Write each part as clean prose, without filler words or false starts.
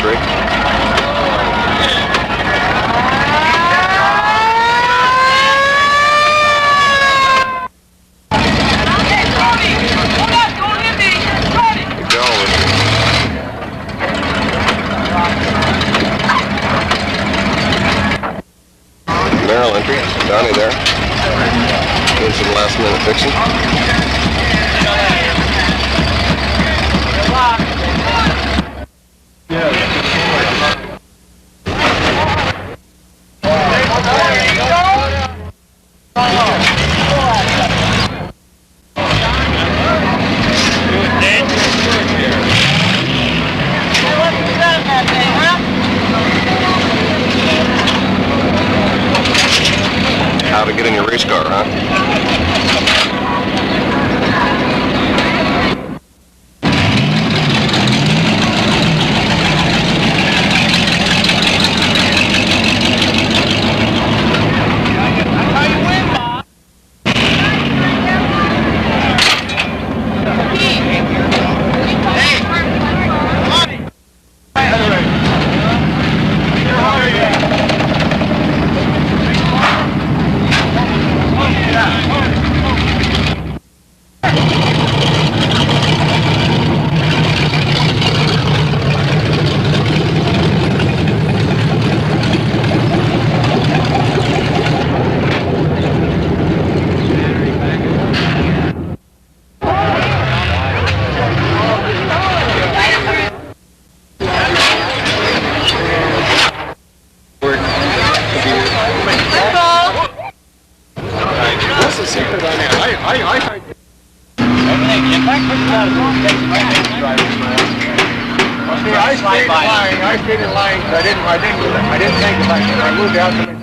country. Merrill entry, Donnie there. Doing some last minute fixing. How to get in your race car, huh? I didn't think if I moved out to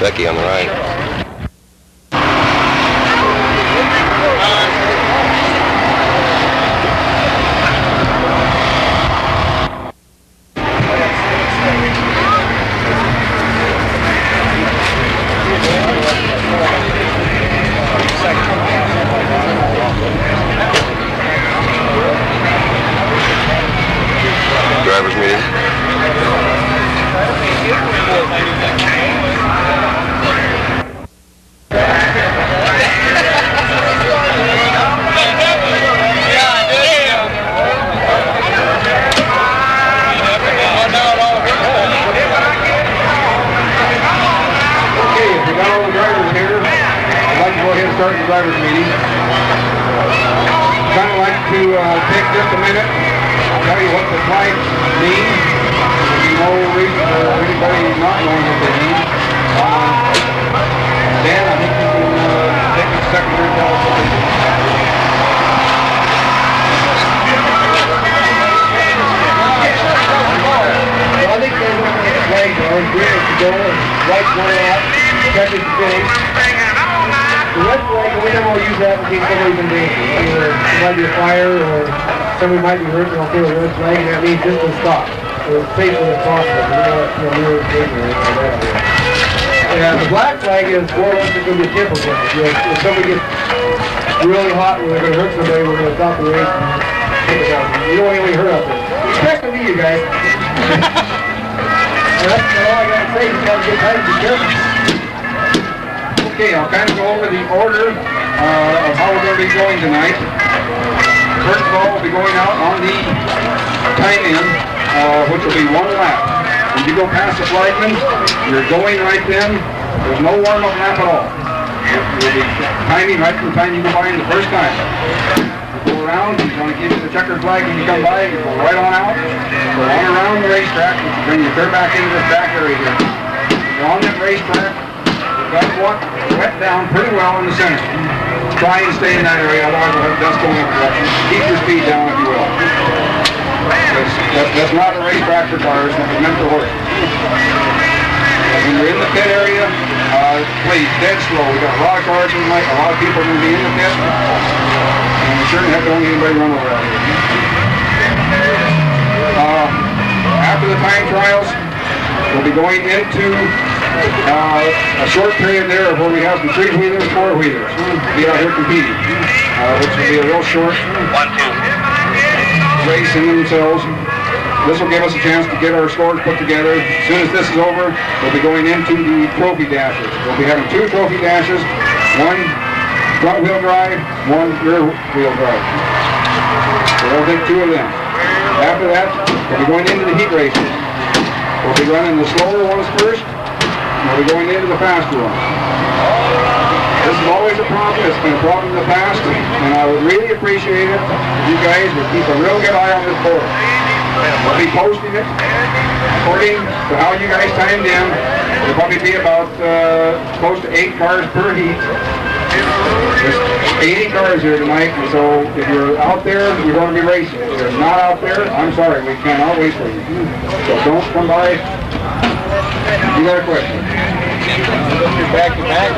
Becky on the right. Drivers meeting. Start the drivers meeting. I'd kind of like to take just a minute. I'll tell you what the flags mean. There'll be no reason for anybody not knowing what they mean. Dan, I think you can take a second here and tell us what they mean. Well, I think they're going to get the flags on. Green is to go and white's one out. Check is to finish. The red flag, we never will use that in case somebody's in danger. Either there might be a fire or somebody might be hurt, and I'll throw the red flag, and that means just to stop. So it's safely as possible. We don't want near danger or anything like that. And the black flag is more or less it's going to be a temper flag. If somebody gets really hot and we're going to hurt somebody, we're going to stop the race and take it down. You don't want anybody hurt out there. Expect to be you guys. That's all I got to say. You got to get tight and be careful. Okay, I'll kind of go over the order of how we're going to be going tonight. First of all, we'll be going out on the time-in, which will be 1 lap. When you go past the flagman, you're going right then. There's no warm-up lap at all. You'll be timing right from the time you go by in the first time. You go around, you're going to give you the checkered flag when you come by, you go right on out, go on around the racetrack, which will bring you clear back into this back area here. You're on that racetrack, you've got to walk wet down pretty well in the center. Try and stay in that area, otherwise we'll have dust going up direction. Keep your speed down if you will. That's not a racetrack for cars, it's meant for horses. When you're in the pit area, please, dead slow. We've got a lot of cars in the night, a lot of people are going to be in the pit. And we certainly have to only anybody run over out here. After the time trials, we'll be going into a short period there where we have some 3-wheelers, 4-wheelers. Be out here competing, which will be a real short race in themselves. This will give us a chance to get our scores put together. As soon as this is over, we'll be going into the trophy dashes. We'll be having 2 trophy dashes, 1 front-wheel drive, 1 rear-wheel drive. So we'll take 2 of them. After that, we'll be going into the heat races. We'll be running the slower ones first, and we'll be going into the faster ones. This is always a problem. It's been a problem in the past, and I would really appreciate it if you guys would keep a real good eye on this board. We'll be posting it according to how you guys timed in. There'll probably be about close to 8 cars per heat. There's 80 cars here tonight, and so if you're out there, you're going to be racing. If you're not out there, I'm sorry, we cannot wait for you. So don't come by. You got a question? Back to back.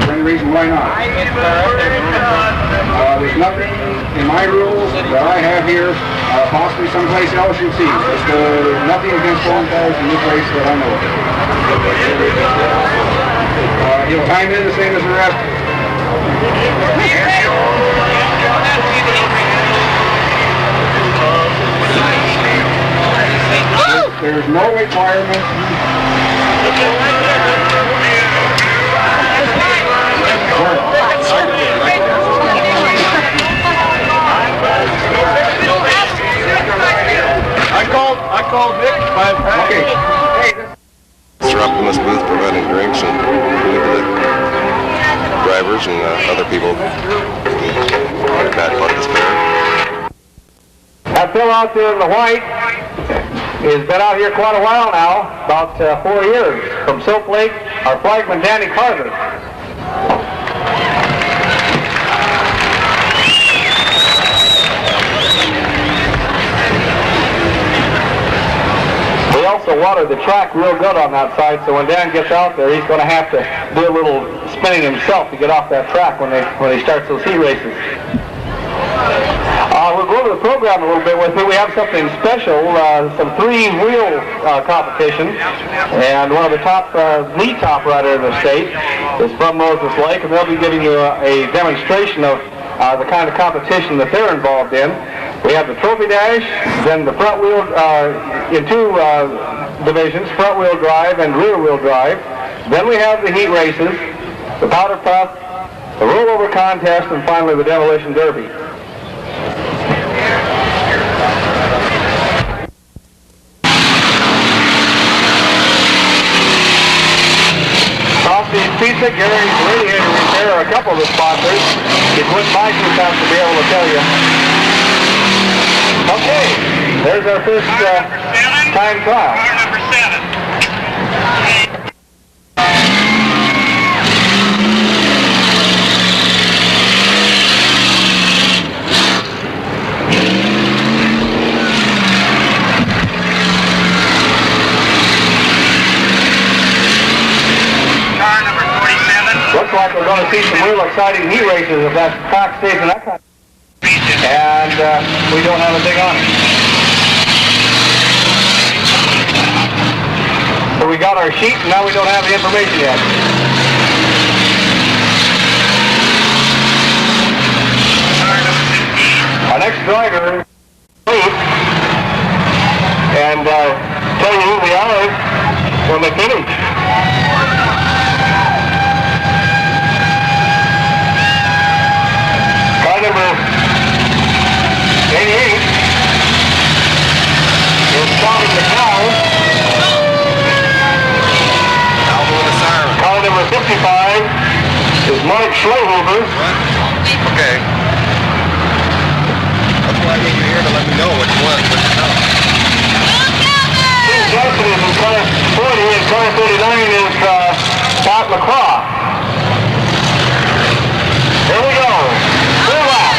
Any reason why not? There's nothing in my rules that I have here, possibly someplace else you'll see. There's nothing against phone calls in this race that I know of. You'll time in the same as the rest. There's no requirement. I called Nick. Okay. Mr. Optimus booth providing drinks and food to the drivers and other people in a bad part of this fair. That Phil out there in the white has been out here quite a while now, about 4 years. From Silk Lake, our flagman Danny Carver. We also water the track real good on that side, so when Dan gets out there, he's going to have to do a little spinning himself to get off that track when he starts those heat races. We'll go over the program a little bit with me. We have something special, some 3-wheel competition, and one of the top lead top rider in the state is from Moses Lake, and they'll be giving you a demonstration of the kind of competition that they're involved in. We have the trophy dash, then the front wheel in 2 divisions, front wheel drive and rear wheel drive. Then we have the heat races, the powder puff, the rollover contest, and finally the demolition derby. Pizza, Gary's Radiator Repair are a couple of the sponsors. It wouldn't mind you to be able to tell you. Okay, there's our first time trial. Car number 7. Looks like we're going to see some real exciting heat races if that track stays in that kind of... And we don't have a thing on it. So we got our sheet, and now we don't have the information yet. Our next driver, and and tell you who they are when they finish. Car number 88 is Calvin McCown. Alva with a siren. Car number 55 is Mark Schlehuber. What? Okay. That's why I need you here to let me know which one. Steve Johnson is in car 40 and car 39 is Pat McCraw. Here we go. Clear lap.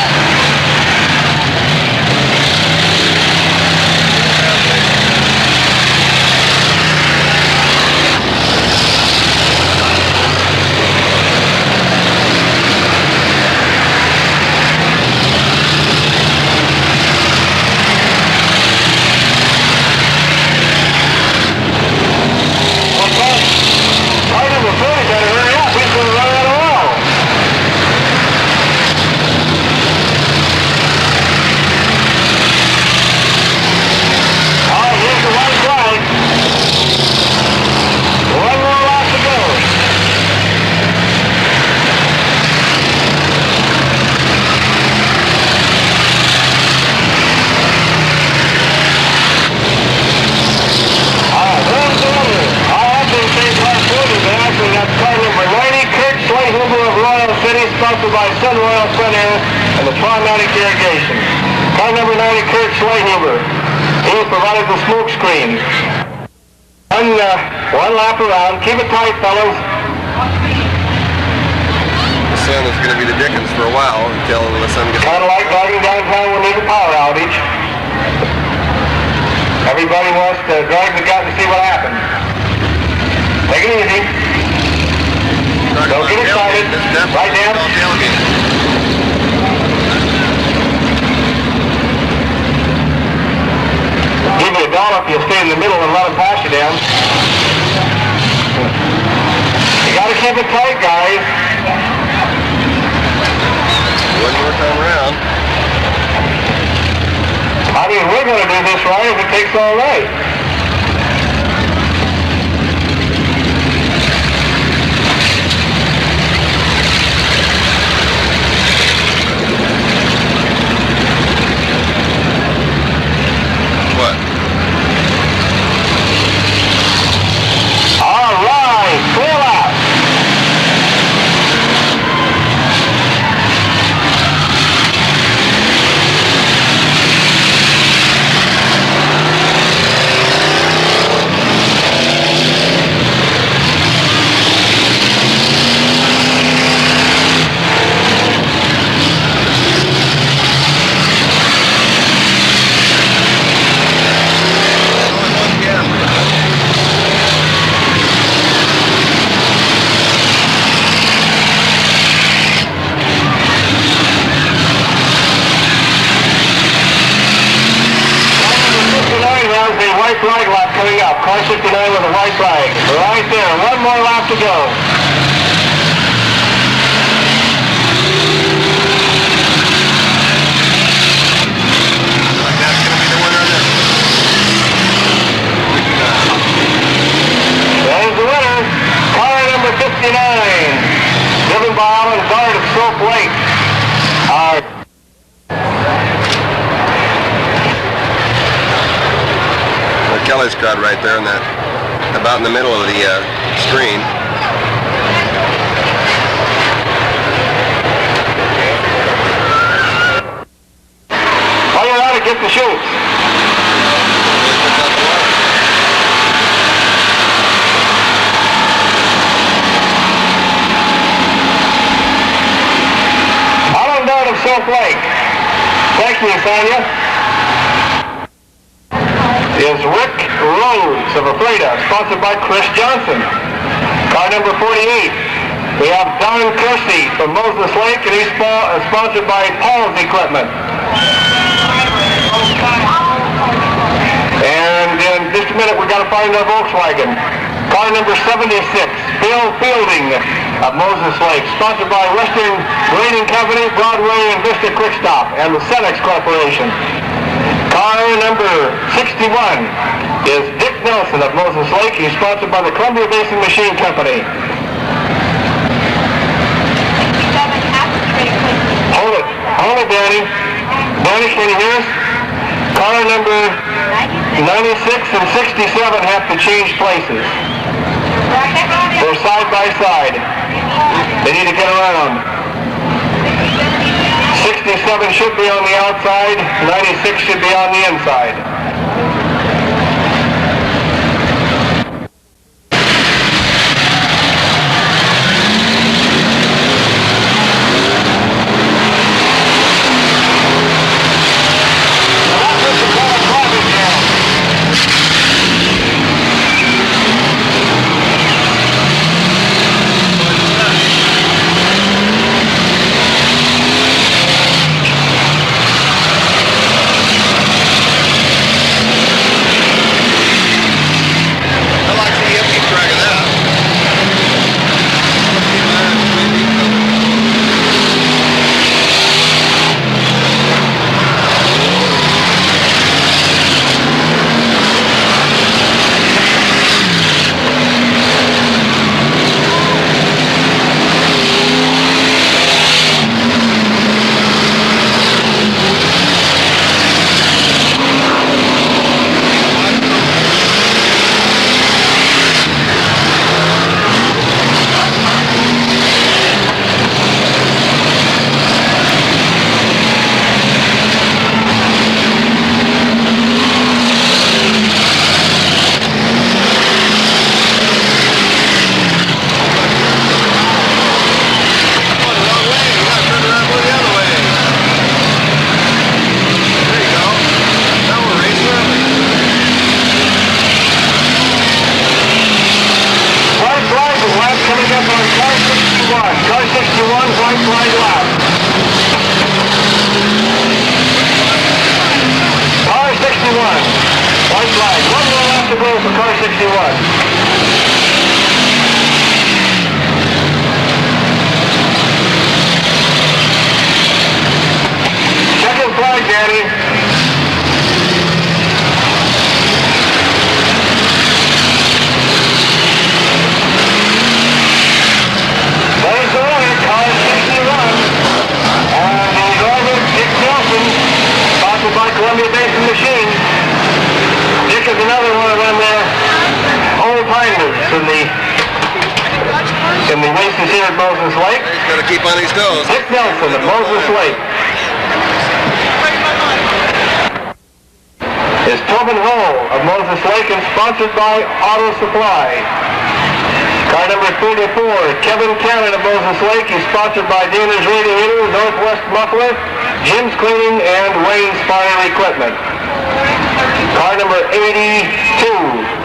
Sponsored by Sun Royal Sun Air and the Tron-Matic Irrigation. Car number 90, Kurt Schlehuber. He has provided the smoke screen. One lap around. Keep it tight, fellas. The sun is going to be the dickens for a while until the sun gets... Kind of like driving downtown when there's a power outage. Everybody wants to drive the gut and see what happens. Take it easy. Don't get excited. Right down. Give you $1 if you stay in the middle and let them pass you down. You gotta keep it tight, guys. One more time around. I mean, we're gonna do this right if it takes all night. What? All right, clear out. Flag lap coming up. Car 69 with a white flag. Right there. One more lap to go. Like that's going to be the winner of this. That is the winner. Car number 59. Driven by Alan Guard of Soap Lake. Kelly's crowd right there in that, about in the middle of the screen. While you're out, get the chutes. Alan Guard of Soap Lake. Thank you, Sonia. Is Rick Rhodes of Afreda, sponsored by Chris Johnson. Car number 48. We have Don Kersey from Moses Lake, and he's sponsored by Paul's Equipment. And in just a minute, we've got to find our Volkswagen. Car number 76, Bill Fielding of Moses Lake, sponsored by Western Grading Company, Broadway, and Vista Quick Stop, and the Senex Corporation. Car number 61 is Dick Nelson of Moses Lake. He's sponsored by the Columbia Basin Machine Company. Hold it, Danny. Danny, can you hear us? Car number 96 and 67 have to change places. They're side by side. They need to get around. 67 should be on the outside, 96 should be on the inside. Sponsored by Auto Supply. Car number 34, Kevin Cannon of Moses Lake. He's sponsored by Dana's Radiator, Northwest Muffler, Jim's Cleaning, and Wayne Spire Equipment. Car number 82,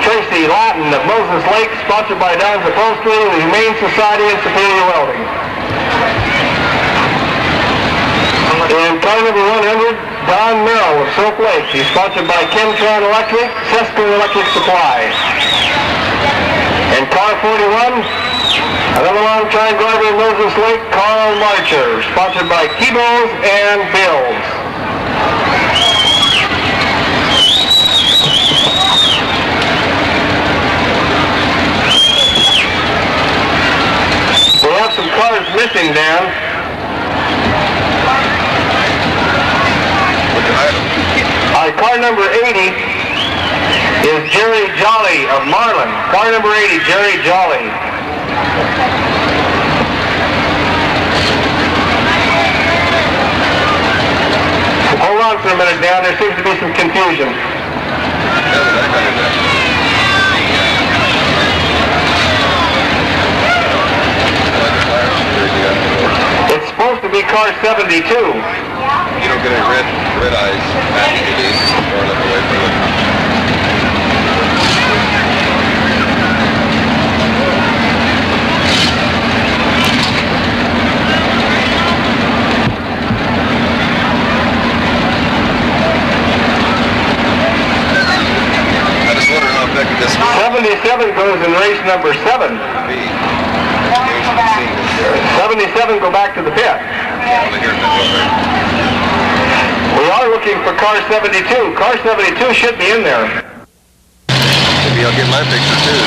Tracy Latin of Moses Lake, sponsored by Don's Upholstery, the Humane Society, and Superior Welding. And car number 100, Don Merrill of Silk Lake. He's sponsored by Chemtron Electric, Cesco Electric Supply. And car 41, another long-time driver of Moses Lake, Carl Marcher, sponsored by Keybo's and Bill's. We have some cars missing, Dan. Car number 80 is Jerry Jolly of Marlin. Car number 80, Jerry Jolly. Hold on for a minute, Dan. There seems to be some confusion. It's supposed to be car 72. You don't get any red eyes matching to these far enough away from them. I just wonder how effective this was. 77 goes in race number 7. 77 go back to the pit. We are looking for car 72. Car 72 should be in there. Maybe I'll get my picture too.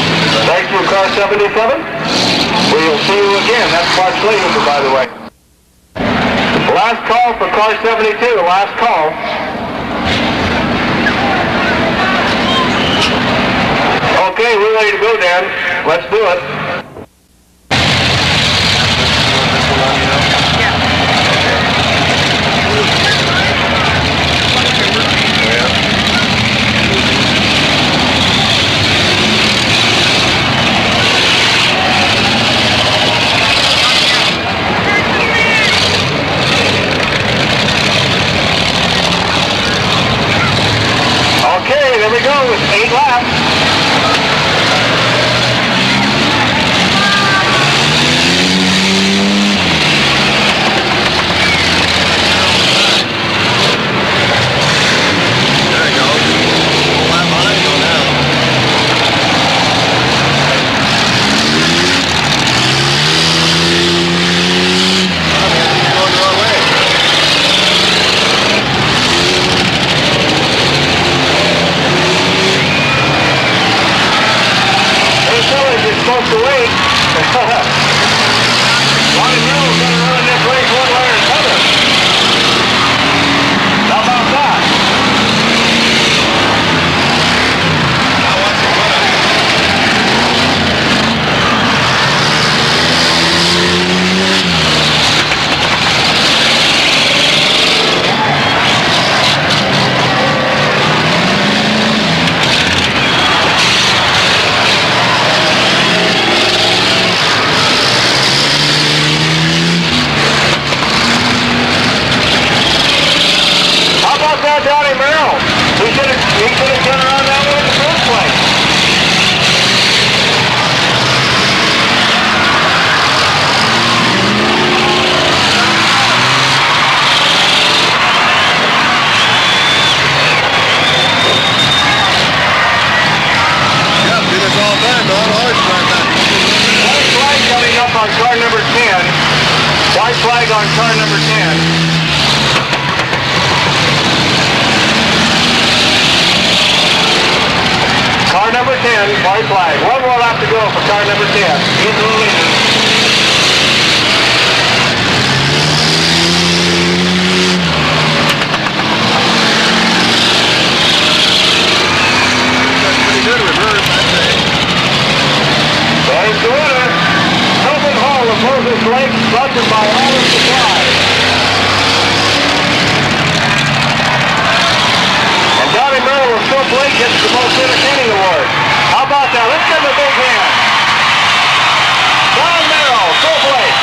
Thank you, car 77. We'll see you again. That's Mark Slater, by the way. Last call for car 72. Last call. Okay, we're ready to go, Dan. Let's do it. Okay, there we go. It's 8 laps. Supposed to wait. Lonnie Mills going to run this race one way or another. How about that? Donnie Merrill. He should have turned around that way in the first place. Yeah, do this all the time, Don. Always try that. White flag coming up on car number 10. White flag on car number 10. Car number 10, white flag. One more lap to go for car number 10. He's the leader. That's pretty good reverse, I'd say. There's the winner. Kelvin Hall of Moses Lake, sponsored by Auto Supply. And Donnie Merrill of Silk Lake gets the most entertaining award. How about that? Let's give him a big hand. Don Merrill, Silk Lake.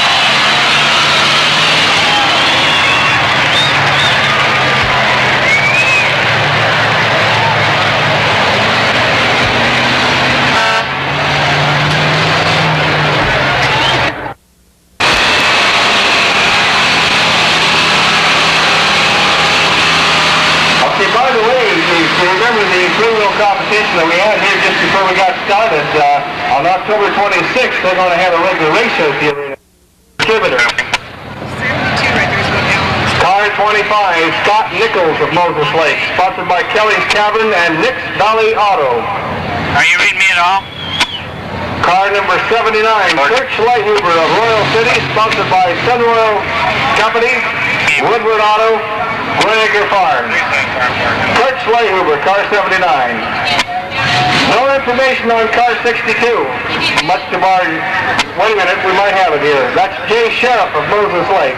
Okay, by the way, you remember the three-wheel competition that we had here just before we got started. On October 26th, they're going to have a regular race show at the arena. Distributor. Car 25, Scott Nichols of Moses Lake, sponsored by Kelly's Tavern and Nick's Valley Auto. Are you reading me at all? Car number 79, Kurt Schleihuber of Royal City, sponsored by Sun Royal Company, Woodward Auto, Greenacre Farm. Kurt Schleihuber, car 79. No information on car 62. Much to our... Wait a minute, we might have it here. That's Jay Sheriff of Moses Lake.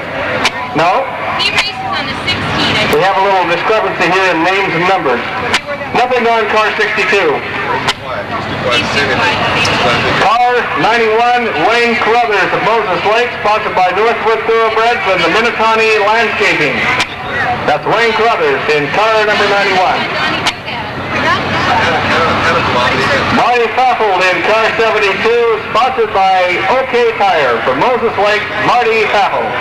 No? He races on the 16th. We have a little discrepancy here in names and numbers. Nothing on car 62. Car 91, Wayne Carruthers of Moses Lake, sponsored by Northwood Thoroughbreds and the Minnetani Landscaping. That's Wayne Carruthers in car number 91. Marty Faffold in car 72, sponsored by OK Tire for Moses Lake, Marty Faffold.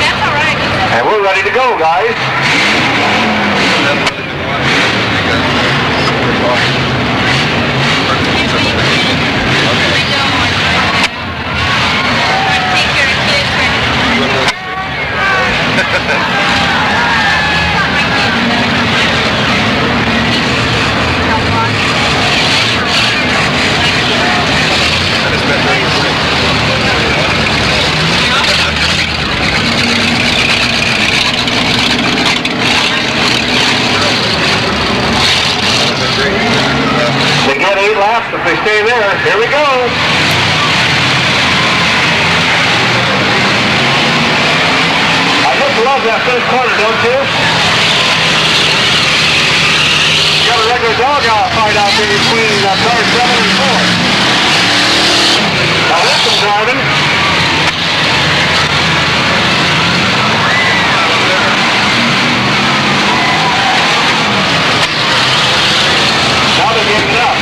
That's all right. And we're ready to go, guys. they stay there. Here we go. I just love that first corner, don't you? You got a regular dog fight out there between cars 7 and 4. Now there's some driving. Now they're getting it up.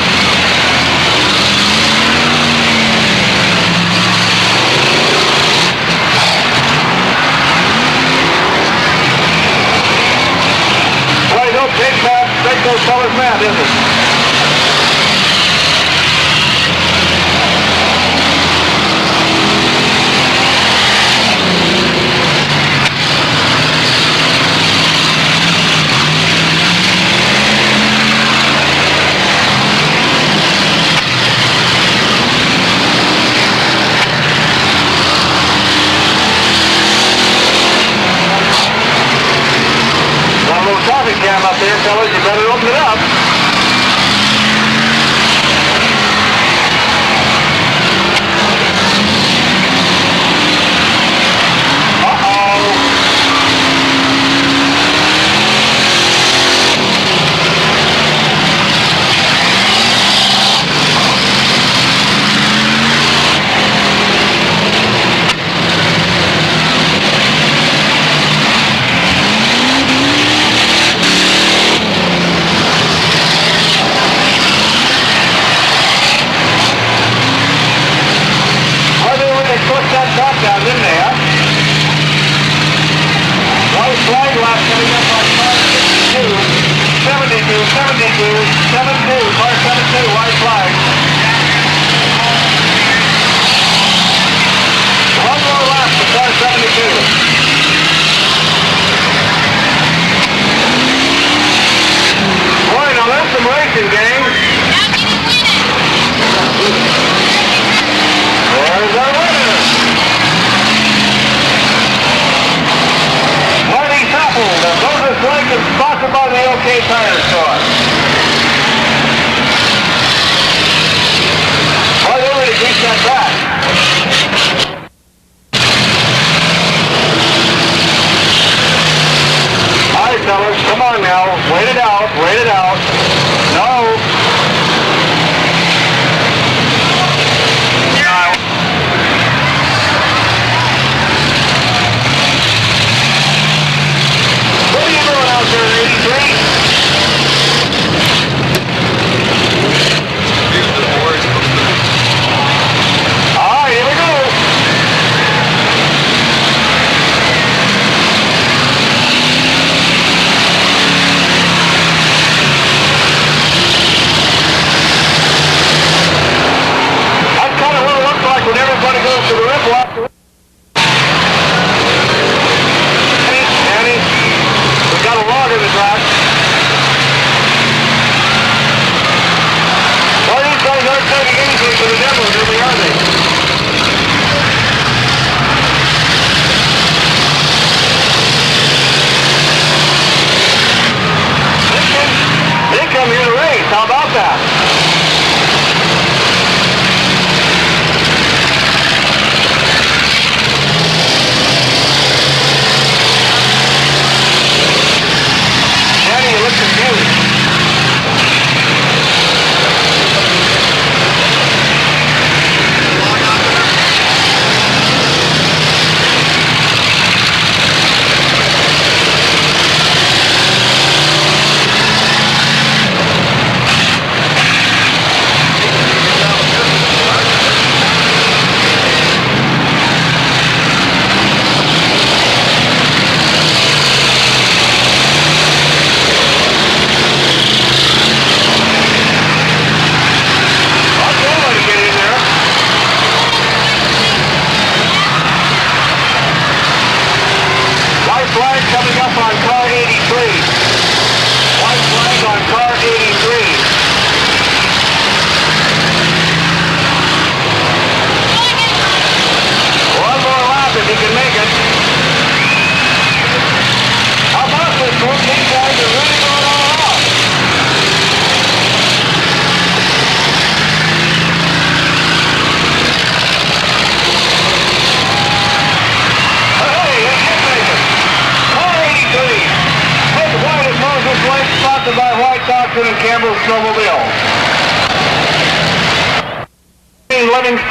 Boy, don't take those fellas mad, is it?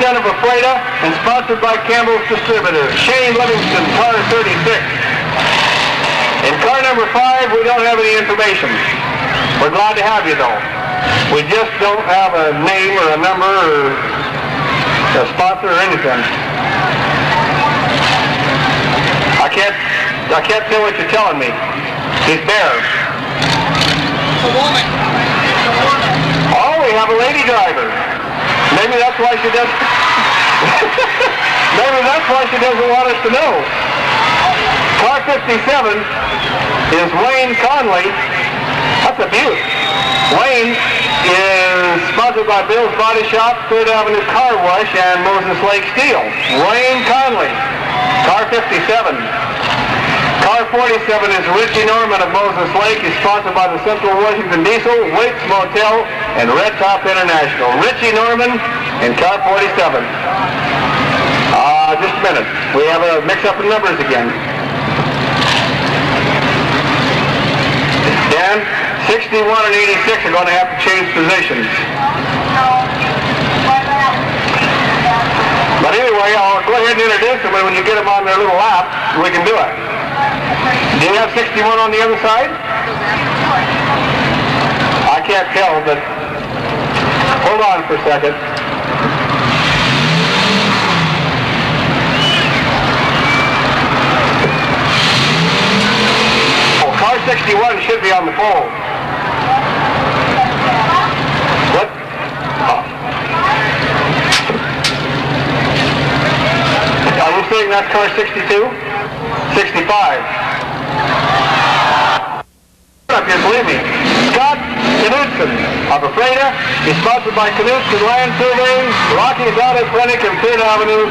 10 of Afreda and sponsored by Campbell's Distributors. Shane Livingston, car 36. In car number 5, we don't have any information. We're glad to have you, though. We just don't have a name or a number or a sponsor or anything. I can't tell what you're telling me. He's bare. It's a woman. Oh, we have a lady driver. Maybe that's why she doesn't. Maybe that's why she doesn't want us to know. Car 57 is Wayne Conley. That's a beaut. Wayne is sponsored by Bill's Body Shop, 3rd Avenue Car Wash, and Moses Lake Steel. Wayne Conley. Car 57. Car 47 is Richie Norman of Moses Lake. He's sponsored by the Central Washington Diesel, Waits Motel, and Red Top International. Richie Norman in car 47. Just a minute. We have a mix-up in numbers again. And 61 and 86 are going to have to change positions. But anyway, I'll go ahead and introduce them, and when you get them on their little lap, we can do it. Do you have 61 on the other side? I can't tell, but hold on for a second. Oh, car 61 should be on the pole. What? Oh. Are you saying that's car 62? 65. Believe me. Scott Knudsen of Afreda. He's sponsored by Knudsen Land Surveying, Rocky's Auto Clinic, and 3rd Avenue,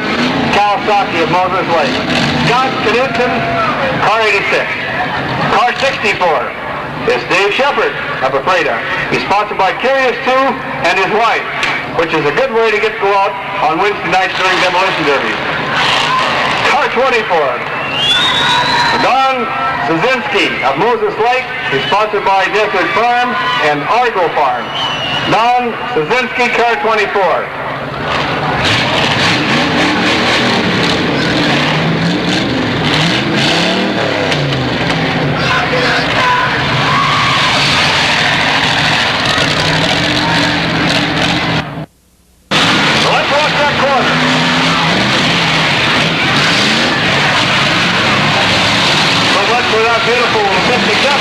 Kawasaki of Moses Lake. Scott Knudsen, car 86. Car 64 is Dave Shepard of Afreda. He's sponsored by Curious 2 and his wife, which is a good way to get to go out on Wednesday nights during demolition derbies. Car 24. Don Szynski of Moses Lake is sponsored by Desert Farm and Argo Farm. Don Szynski, car 24. So let's watch that corner. For that beautiful 57.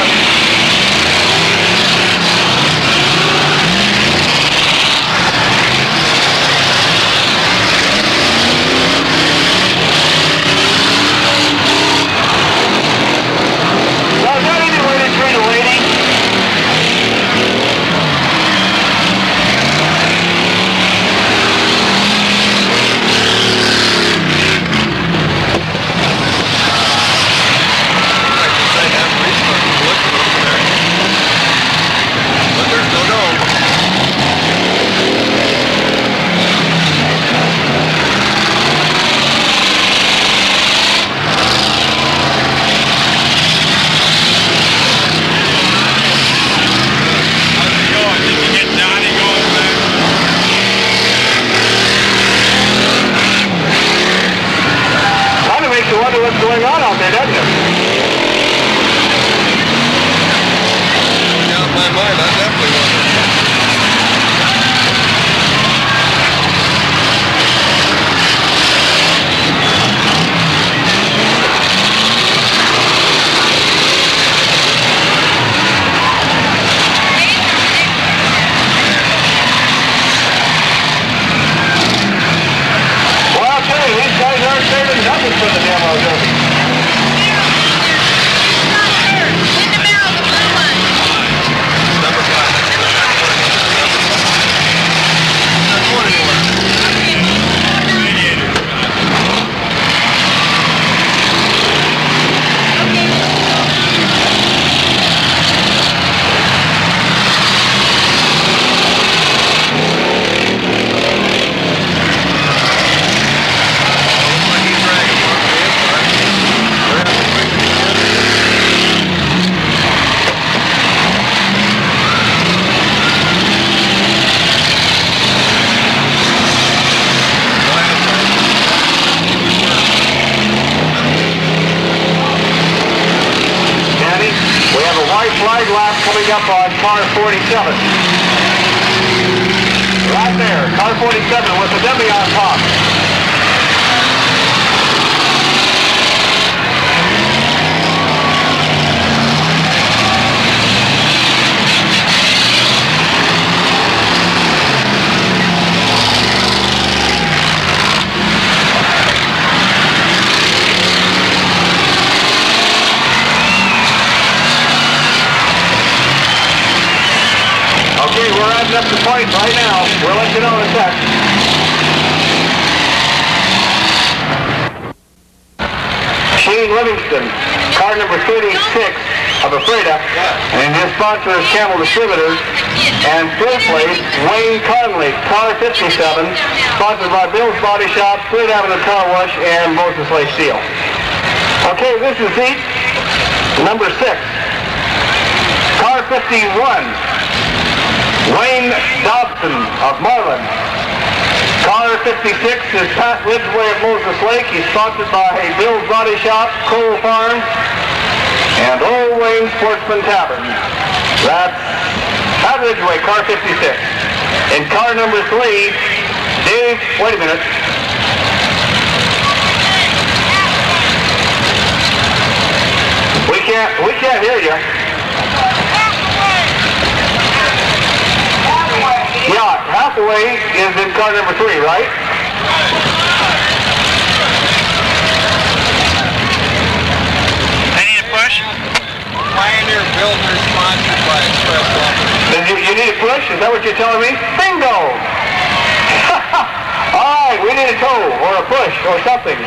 car 47 with the dummy on top. Okay, we're adding up the points right now. We'll let you know in a sec. Shane Livingston, car number 36 of Ephrata, and his sponsor is Camel Distributors. And third place, Wayne Conley, car 57, sponsored by Bill's Body Shop, Third Avenue Car Wash, and Moses Lake Steel. Okay, this is heat number 6. Car 51. Wayne Dobson of Marlin. Car 56 is Pat Ridgway of Moses Lake. He's sponsored by Bill's Body Shop, Cole Farm, and Old Wayne Sportsman Tavern. That's Pat Ridgway, car 56. In car number 3, Dave, wait a minute. We can't hear you. Yeah, Hathaway is in car number 3, right? I need a push. Pioneer Builder sponsored by Express Lumber. You need a push? Is that what you're telling me? Bingo! All right, we need a tow or a push or something.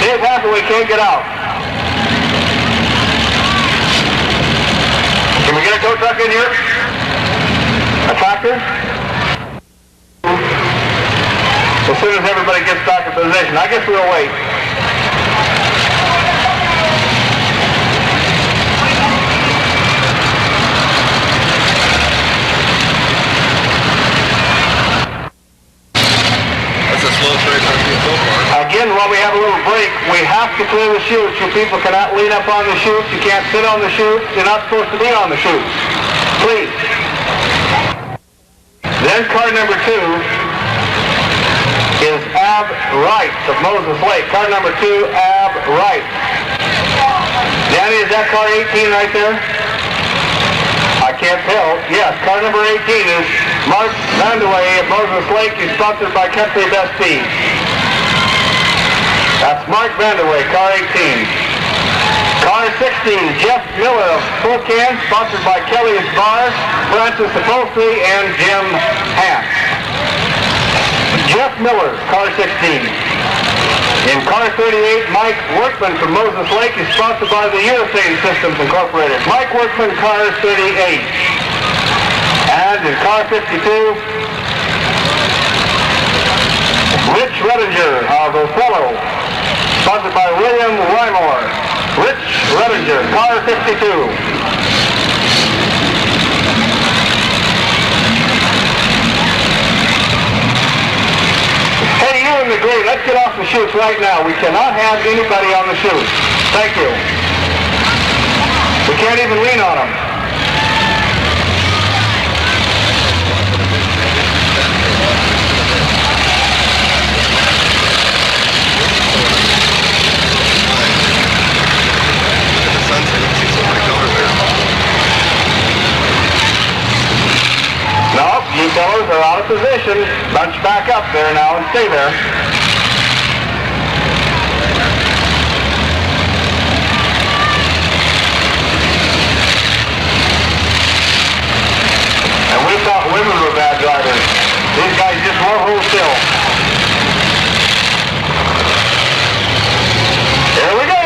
Dave Hathaway can't get out. Can we get a tow truck in here? A tractor? As soon as everybody gets back in position, I guess we'll wait. That's the slowest race I've seen so far. Again, while we have a little break, we have to clear the chutes. You people cannot lean up on the chutes. You can't sit on the chutes. You're not supposed to be on the chutes. Please. Then car number 2 is Ab Wright of Moses Lake. Car number 2, Ab Wright. Danny, is that car 18 right there? I can't tell. Yes, car number 18 is Mark Vandeway of Moses Lake. He's sponsored by Country Best Speed. That's Mark Vandeway, car 18. Car 16, Jeff Miller of Spokane, sponsored by Kelly's Bar, Francis Sapolsky, and Jim Hance. Jeff Miller, car 16. In car 38, Mike Workman from Moses Lake is sponsored by the Urethane Systems Incorporated. Mike Workman, car 38. And in car 52, Rich Redinger of Othello, sponsored by William Wymore. Rich Redinger, car 52. Hey, you in the gray, let's get off the chutes right now. We cannot have anybody on the chutes. Thank you. We can't even lean on them. Nope, you fellows are out of position. Bunch back up there now and stay there. And we thought women were bad drivers. These guys just won't hold still. Here we go!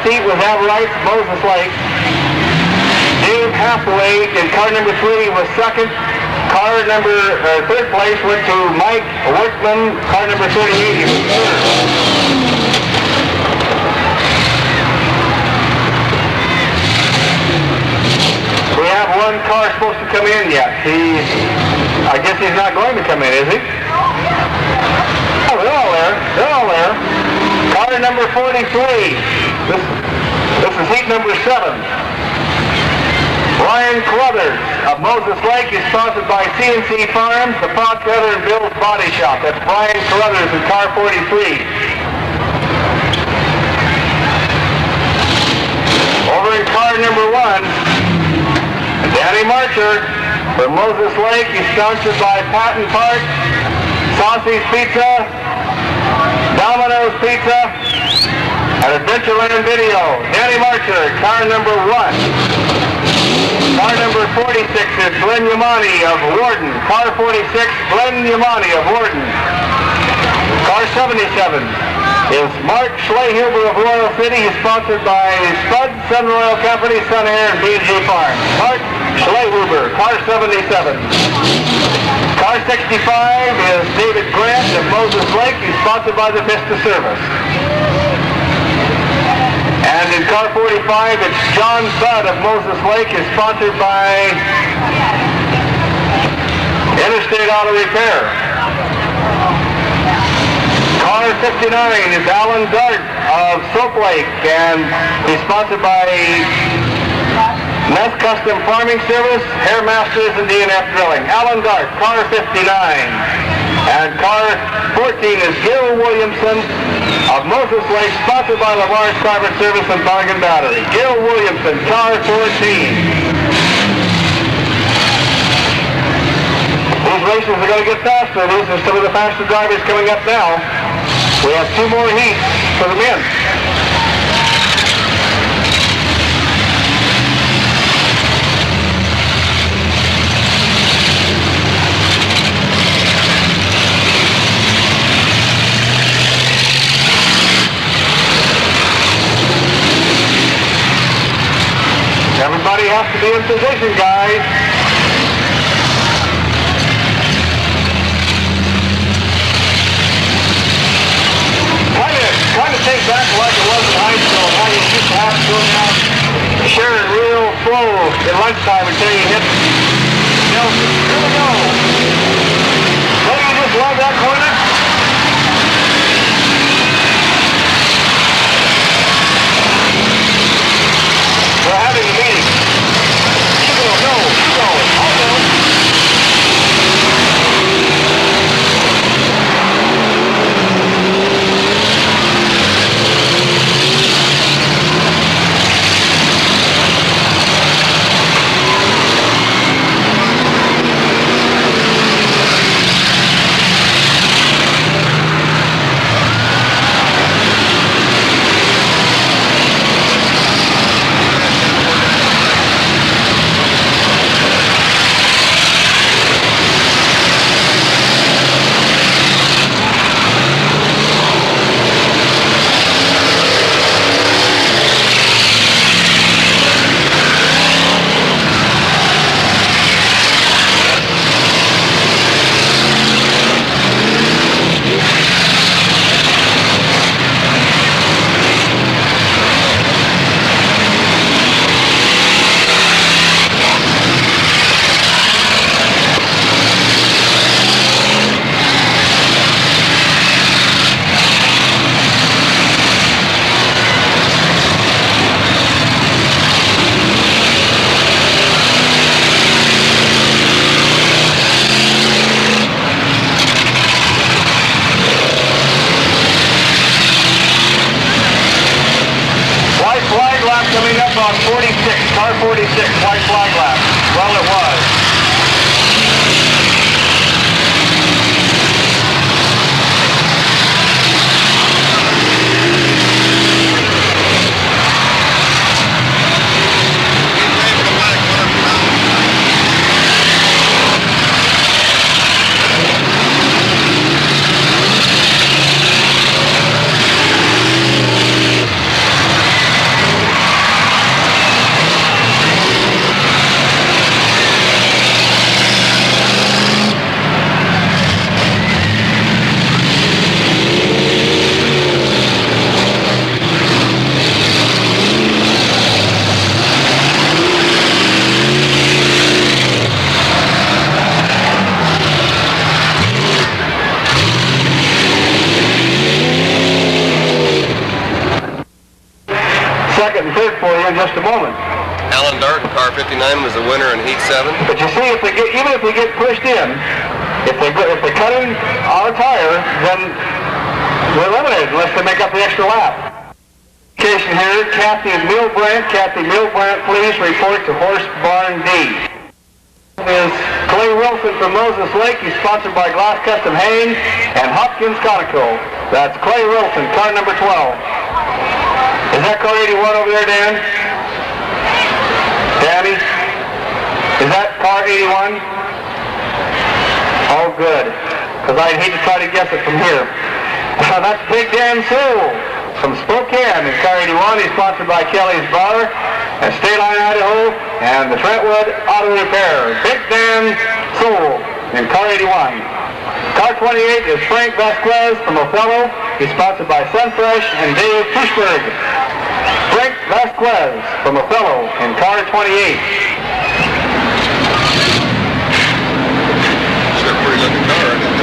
seat was Al Wright, Moses Lake. Dave Hathaway in car number 3 was second. Third place went to Mike Workman, car number 38, he was third. We have one car supposed to come in yet. I guess he's not going to come in, is he? Oh, they're all there. They're all there. Car number 43. This is heat number 7. Ryan Carruthers of Moses Lake is sponsored by CNC Farms, the Pot Cutter, and Bill's Body Shop. That's Ryan Carruthers in car 43. Over in car number 1, Danny Marcher from Moses Lake. He's sponsored by Patton Park, Saucy's Pizza, Domino's Pizza, and Adventureland Video. Danny Marcher, car number 1. Car number 46 is Glenn Yamani of Warden. Car 46, Glenn Yamani of Warden. Car 77 is Mark Schlehuber of Royal City. He's sponsored by Spud, Sun Royal Company, Sun Air, and B&G Farms. Mark Schlehuber, car 77. Car 65 is David Grant of Moses Lake. He's sponsored by the Vista Service. And in car 45, it's John Budd of Moses Lake, is sponsored by Interstate Auto Repair. Car 59 is Alan Dart of Soap Lake, and he's sponsored by Ness Custom Farming Service, Hair Masters, and DNF Drilling. Alan Dart, car 59. And car 14 is Gil Williamson of Moses Lake, sponsored by Lamar's Private Service and Bargain Battery. Gil Williamson, car 14. These races are going to get faster. These are some of the faster drivers coming up now. We have 2 more heats for the men. Everybody has to be in position, guys. Kind of take back like it was in high school. How you used to have to go down, sharing real slow at lunchtime until you hit Nelson. Here we go. Don't you just love that corner? We're having a meeting. You go, no, you go, I'll go. second and third for you in just a moment. Alan Dart in car 59 was the winner in heat 7. But you see, even if they get pushed in, if they cut in on a tire, then they're eliminated unless they make up the extra lap. Here, Kathy Milbrandt, please report to Horse Barn D. Is Clay Wilson from Moses Lake. He's sponsored by Glass Custom Haynes and Hopkins Conoco. That's Clay Wilson, car number 12. Is that car 81 over there, Dan? Danny? Is that car 81? Oh, good. Because I'd hate to try to guess it from here. That's Big Dan Sewell from Spokane in car 81. He's sponsored by Kelly's Bar and State Line, Idaho, and the Trentwood Auto Repair. Big Dan Sewell in car 81. Car 28 is Frank Vasquez from Othello. He's sponsored by Sunfresh and Dave Pushberg. Frank Vasquez from Othello in car 28. It's got a pretty looking car, isn't it?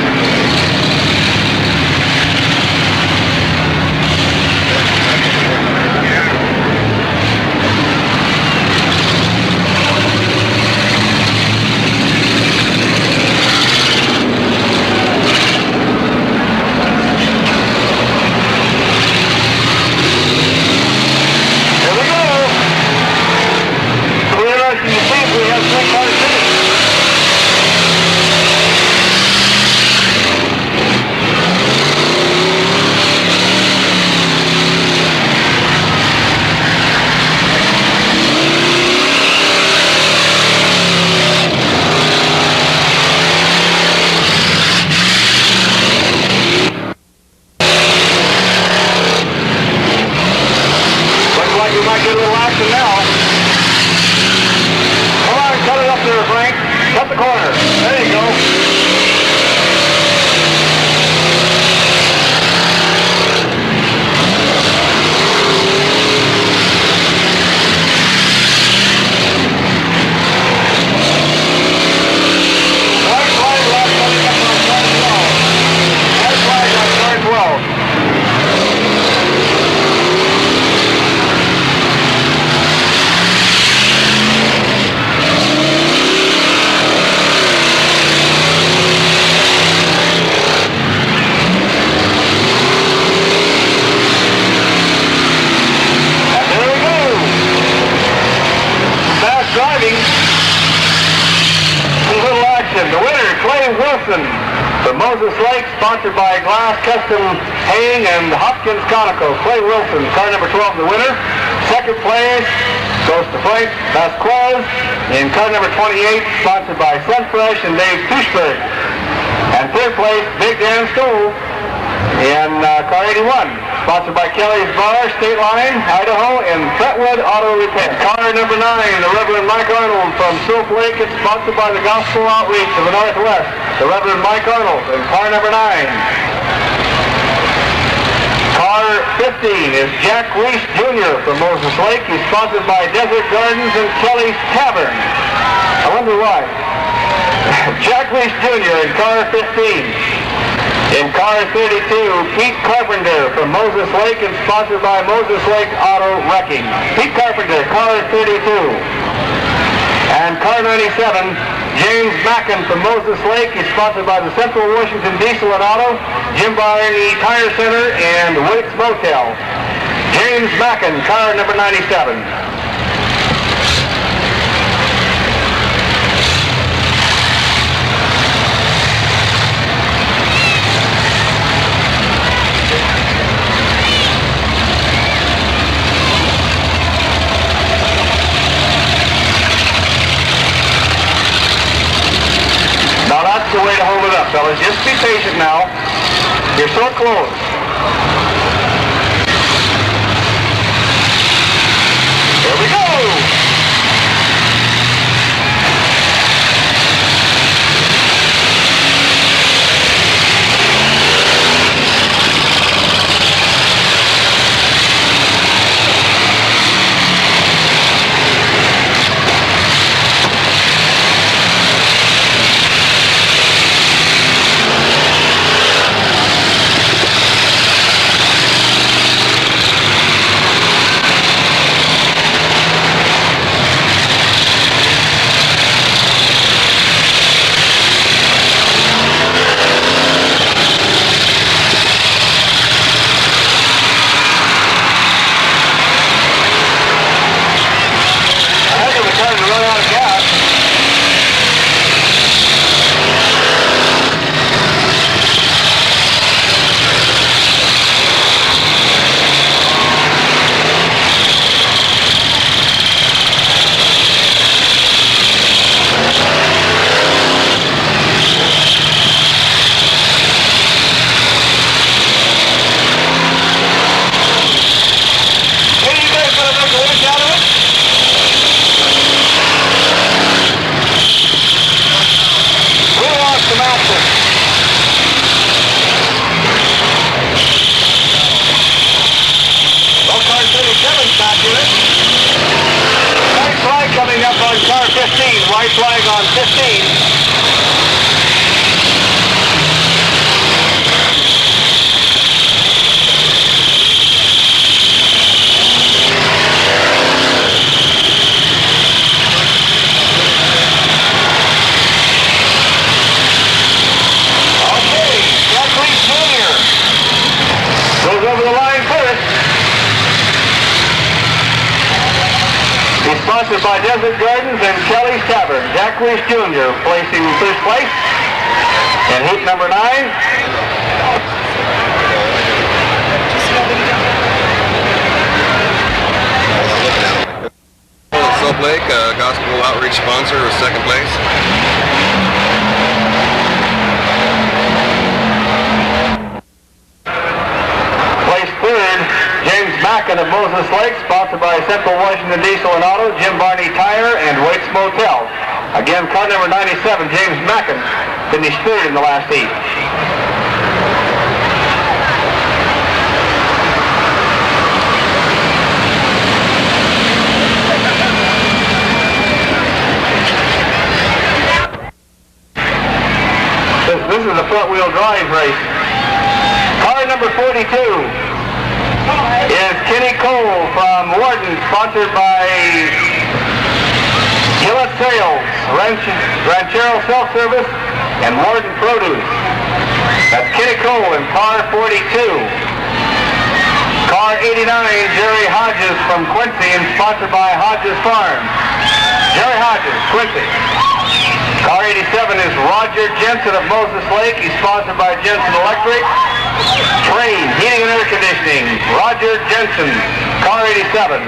Sponsored by Glass Custom Haying and Hopkins Conoco. Clay Wilson, car number 12, the winner. Second place goes to Frank Vasquez in car number 28, sponsored by Sunfresh and Dave Pushberg. And third place, Big Dan Stool in car 81, sponsored by Kelly's Bar, State Line, Idaho, and Trentwood Auto Repair. Car number 9, the Reverend Mike Arnold from Silk Lake. It's sponsored by the Gospel Outreach of the Northwest. The Reverend Mike Arnold in car number 9. Car 15 is Jack Reese Jr. from Moses Lake. He's sponsored by Desert Gardens and Kelly's Tavern. I wonder why. Jack Reese Jr. in car 15. In car 32, Pete Carpenter from Moses Lake and sponsored by Moses Lake Auto Wrecking. Pete Carpenter, car 32. And car 97, James Mackin from Moses Lake. He's sponsored by the Central Washington Diesel and Auto, Jim Barney Tire Center, and Waits Motel. James Mackin, car number 97. Now that's the way to hold it up, fellas. Just be patient now. You're so close. Here we go. Weiss Jr. placing first place in heat number 9. Salt Lake, gospel outreach sponsor, was second place. Placed third, James Mackin of Moses Lake, sponsored by Central Washington Diesel and Auto, Jim Barney Tire, and Waits Motel. Again, car number 97, James Mackin, finished third in the last heat. This is a front-wheel drive race. Car number 42 is Kenny Cole from Warden, sponsored by Gillette Sales, Ranchero Self-Service, and Warden Produce. That's Kenny Cole in car 42. Car 89, Jerry Hodges from Quincy, and sponsored by Hodges Farm. Jerry Hodges, Quincy. Car 87 is Roger Jensen of Moses Lake. He's sponsored by Jensen Electric. Train, Heating and Air Conditioning, Roger Jensen, car 87.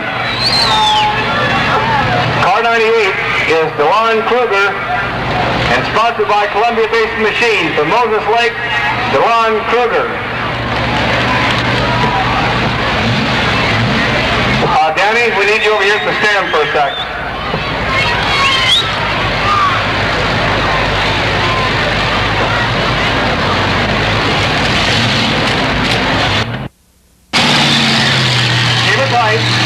Car 98 is DeLon Kruger, and sponsored by Columbia Basin Machines from Moses Lake, DeLon Kruger. Danny, we need you over here at the stand for a sec. Tight.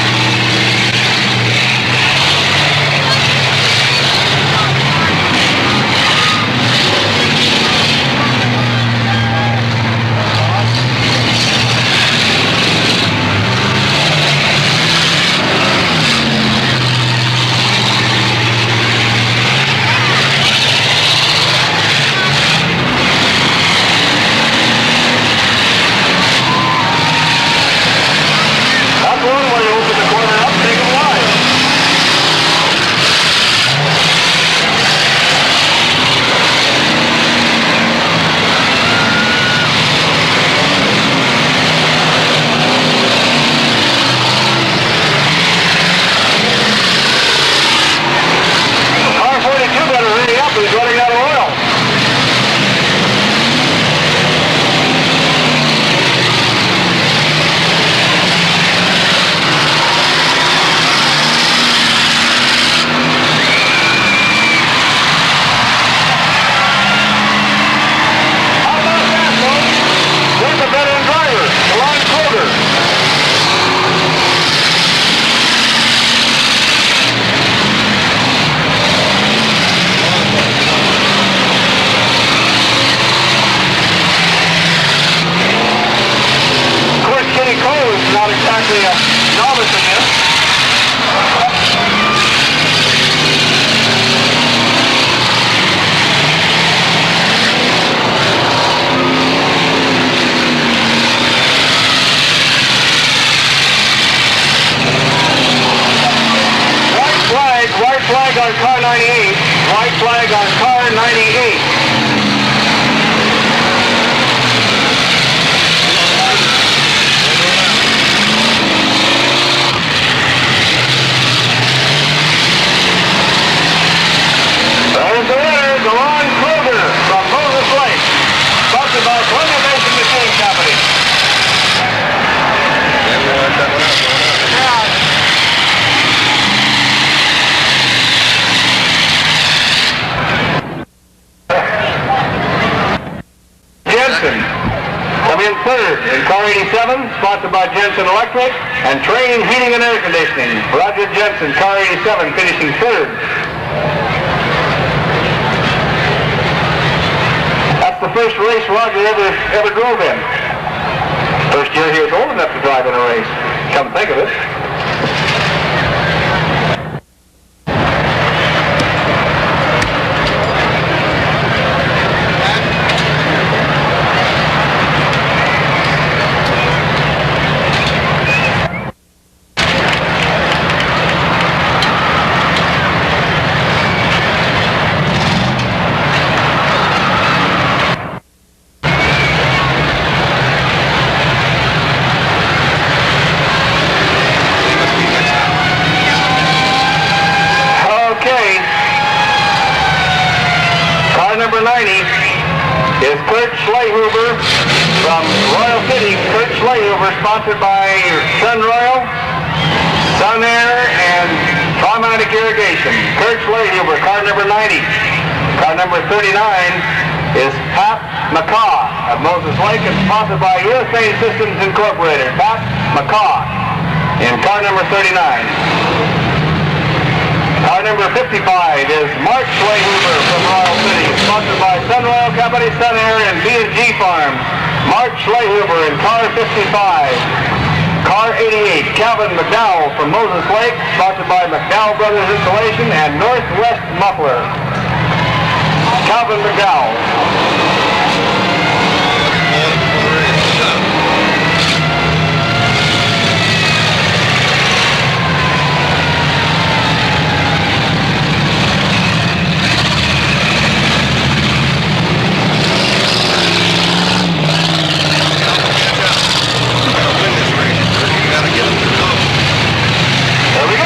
on car 98. White flag on car 98. There's the winner, DeLon Kruger from Moses Lake, sponsored by Columbia Basin Machine Company. Jensen come in third in car 87, sponsored by Jensen Electric, and Train Heating and Air Conditioning. Roger Jensen, car 87, finishing third. That's the first race Roger ever drove in. First year he was old enough to drive in a race. Come think of it. Kurt Schlehuber from Royal City. Kurt Schlehuber, sponsored by Sun Royal, Sun Air, and Automatic Irrigation. Kurt Schlehuber, car number 90. Car number 39 is Pat McCaw of Moses Lake, and sponsored by Urethane Systems Incorporated. Pat McCaw in car number 39. Car number 55 is Mark Schlehuber from Royal City, sponsored by Sun Royal Company, Sun Air, and B&G Farms. Mark Schlehuber in car 55. Car 88, Calvin McDowell from Moses Lake, sponsored by McDowell Brothers Installation and Northwest Muffler. Calvin McDowell. There we go.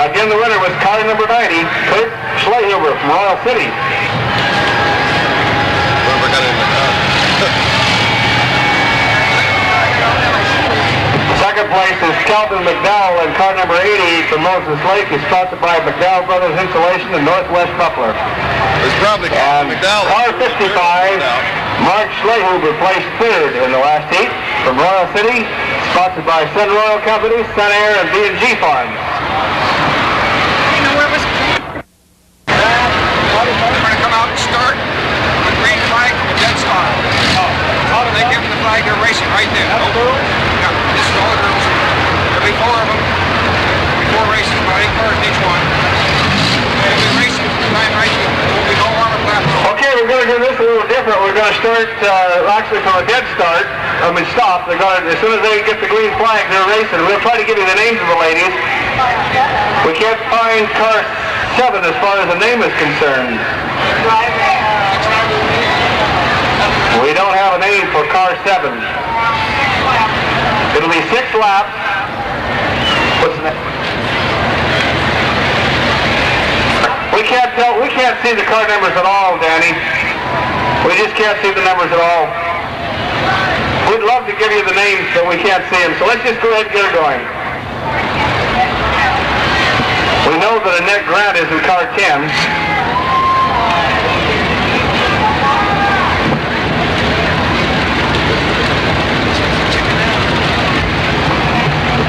Again, the winner was car number 90, Kurt Schlehuber from Royal City. Whoever got in the car. Second place is Calvin McDowell in car number 80 from Moses Lake. He's sponsored by McDowell Brothers Installation and Northwest Muffler. It's probably Calvin McDowell. Car 55, Mark Schlehuber placed third in the last heat from Royal City, sponsored by Sun Royal Company, Sun Air, and B&G Farms. They're going to come out and start with green flag and dead start. They give them the flag, they're racing right there. Yeah, this is all the girls. There'll be 4 of them. There'll be 4 races, about 8 cars each one. They'll be racing time right there. There'll be no warm-up lap. Okay, we're going to do this a little different. We're going to start actually from a dead start. Stop. They're going to, as soon as they get the green flag, they're racing. We'll try to give you the names of the ladies. We can't find car 7 as far as the name is concerned. We don't have a name for car 7. It'll be 6 laps. What's the name? We can't tell. We can't see the car numbers at all, Danny. We just can't see the numbers at all. We'd love to give you the names, but we can't see them. So let's just go ahead and get her going. We know that Annette Grant is in car 10.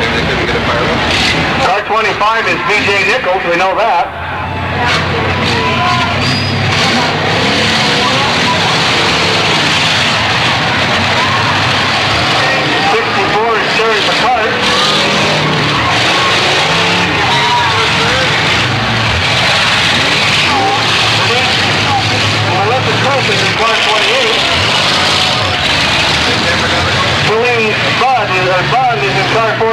Maybe they couldn't get it fired up. Car 25 is B.J. Nichols. We know that. Terry Bond is in car 14.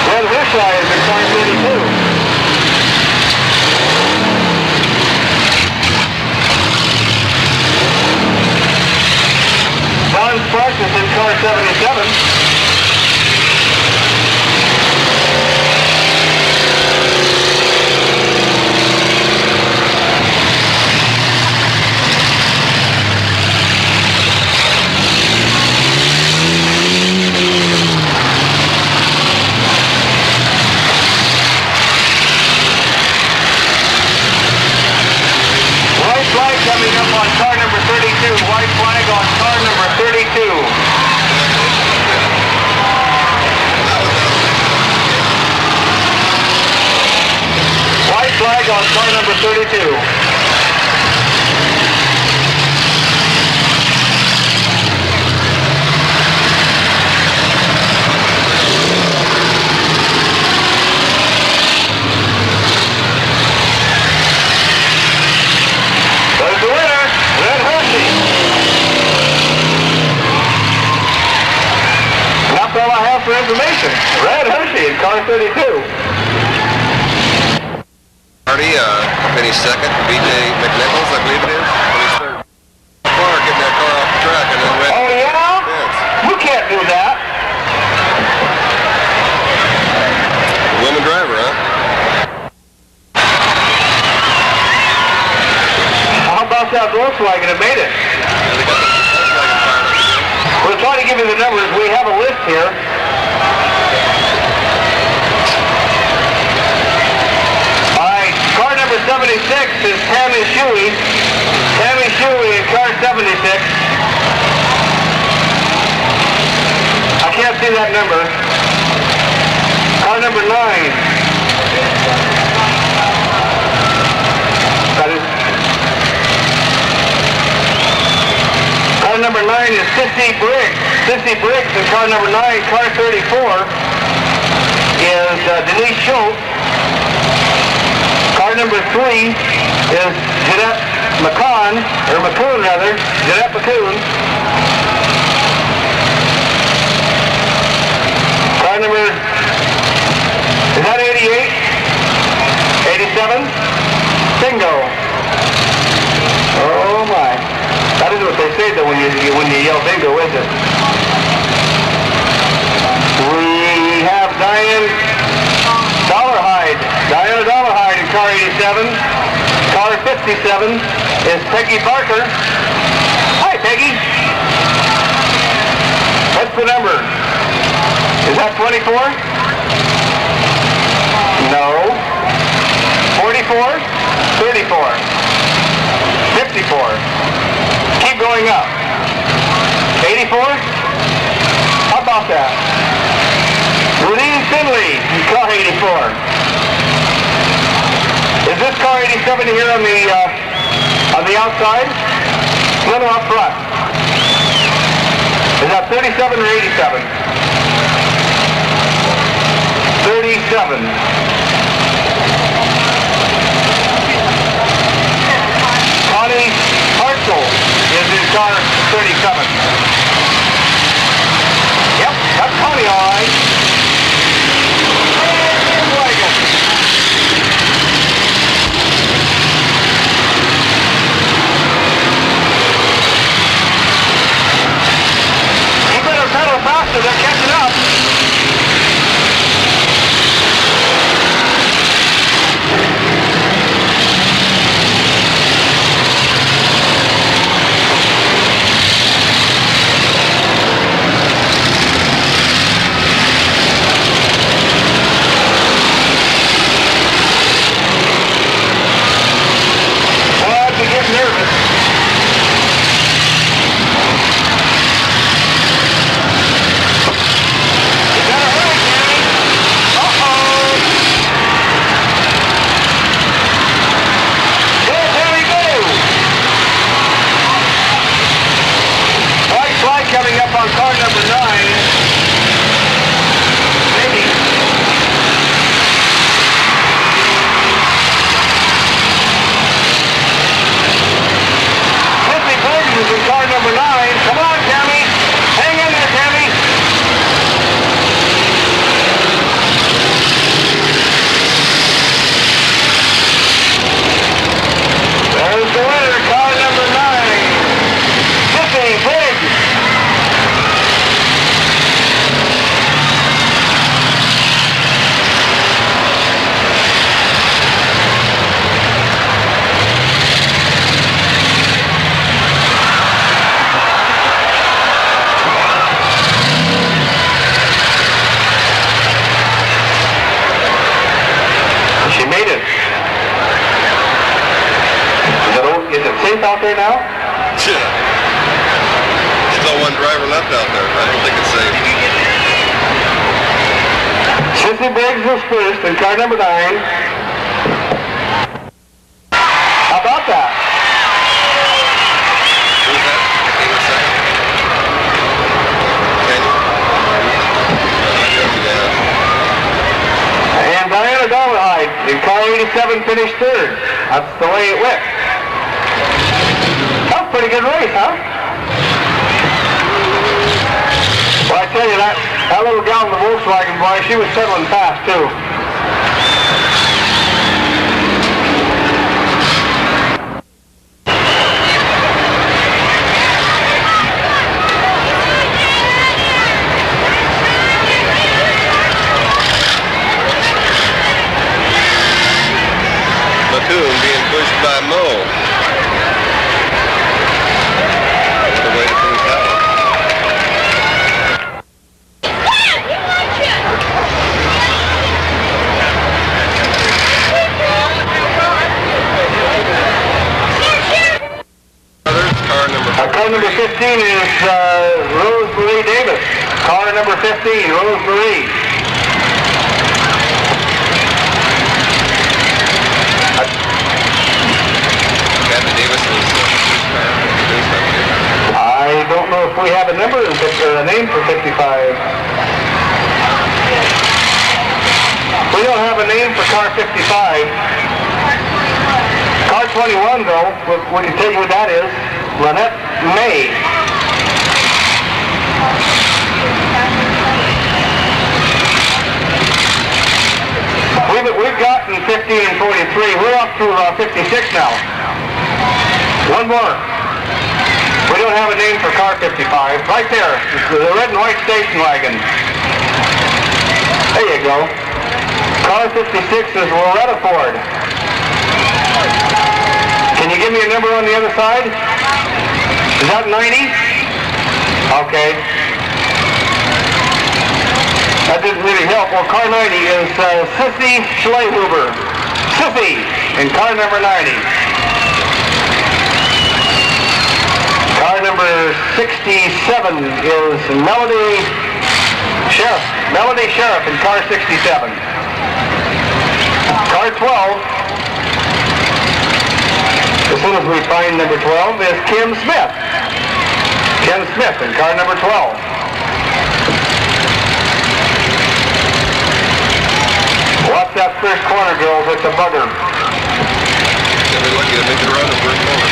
Red Hirschai is in car 32. Don Sparks is in car 77. White flag coming up on car number 32. White flag on car number 32. White flag on car number 32. There's the winner, Red Hershey. That's all I have for information. Red Hershey in car 32. Hardy finished second. B.J. McNichols, I believe it is, finished third. Far getting that car off the track and then red. Oh, yeah? Fence. You can't do that. Women driver, huh? How about that Volkswagen? It made it. Yeah, they got the Volkswagen fired up. We'll try to give you the numbers. We have a list here. All right, car number 76 is Tammy Shuey. Tammy Shuey in car 76. I can't see that number. Car number 9. That is. Car number 9 is Sissy Briggs. Sissy Briggs in car number 9. Car 34 is Denise Schultz. Car number 3 is Jeanette McCoon, Jeanette McCoon. Car number, is that 88? 87? Bingo. Oh my. That is what they say though when you yell bingo, is it? We have Diana Dollarhide in car 87. Car 57 is Peggy Barker. Hi, Peggy. What's the number? Is that 24? No. 44? 34. 54. Keep going up. 84? How about that? Rudine Finley in car 84. Is this car 87 here on the outside? No, up front. Is that 37 or 87? 37. Connie Hartzell is in car 37. Yep, that's Connie all right. You better pedal faster, they're catching up. race out there now? Yeah. Still one driver left out there. I don't think it's safe. Sissy Briggs is first in car number 9. How about that? Who's that? He was second. Daniel? And Diana Dollarhide in car 87 finished 3rd. That's the way it went. That was a pretty good race, huh? Well, I tell you, that little gal in the Volkswagen, boy, she was settling fast, too. Platoon being pushed by Mo. That's the way to finish that one. Car number 15 is Rose Marie Davis. Car number 15, Rose Marie. Kathy Davis was I don't know if we have a number or a name for 55. We don't have a name for car 55. Car 21, though, we can tell you what that is. Lynette May. We've gotten 15 and 43. We're up to 56 now. One more. We don't have a name for car 55. Right there, the red and white station wagon. There you go. Car 56 is Loretta Ford. Can you give me a number on the other side? Is that 90? Okay. That didn't really help. Well, car 90 is Sissy Schleihuber. Sissy in car number 90. Car number 67 is Melody Sheriff. Melody Sheriff in car 67. Car 12, as soon as we find number 12, is Kim Smith. Kim Smith in car number 12. Watch that first corner, girls. It's a bugger. They'll be lucky to make the run in first corner.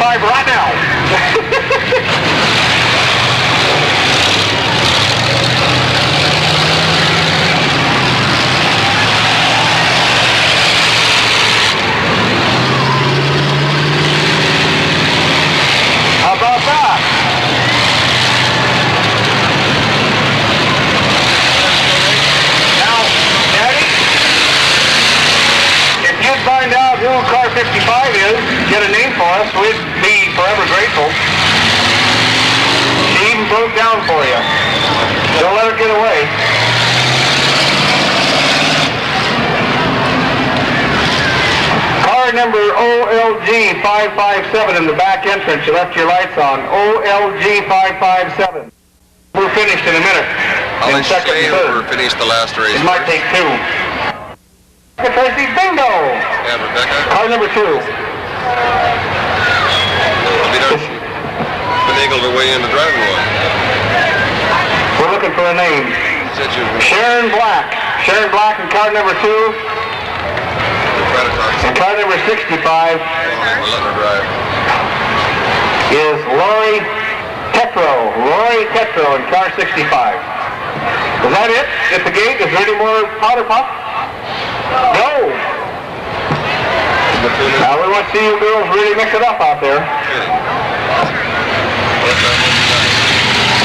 Right now. How about that? Now, Daddy, if you'd find out who car 55 is, get a name for us, we'd be forever grateful. She even broke down for you. Don't let her get away. number OLG 557 in the back entrance. You left your lights on. OLG 557. We're finished in a minute. I'll In let you second say and third. whoever finished the last race. It might take two. Tracy, bingo! Yeah, Rebecca. Car number 2. I'll be done. Finagled her way into driving one. We're looking for a name. Said you were Sharon Black. Sharon Black in car number 2. And car number 65 we're letting her drive. is Lori Tetro. Lori Tetro in car 65. Is that it? At the gate? Is there any more powder puff? No. Now we want to see you girls really mix it up out there.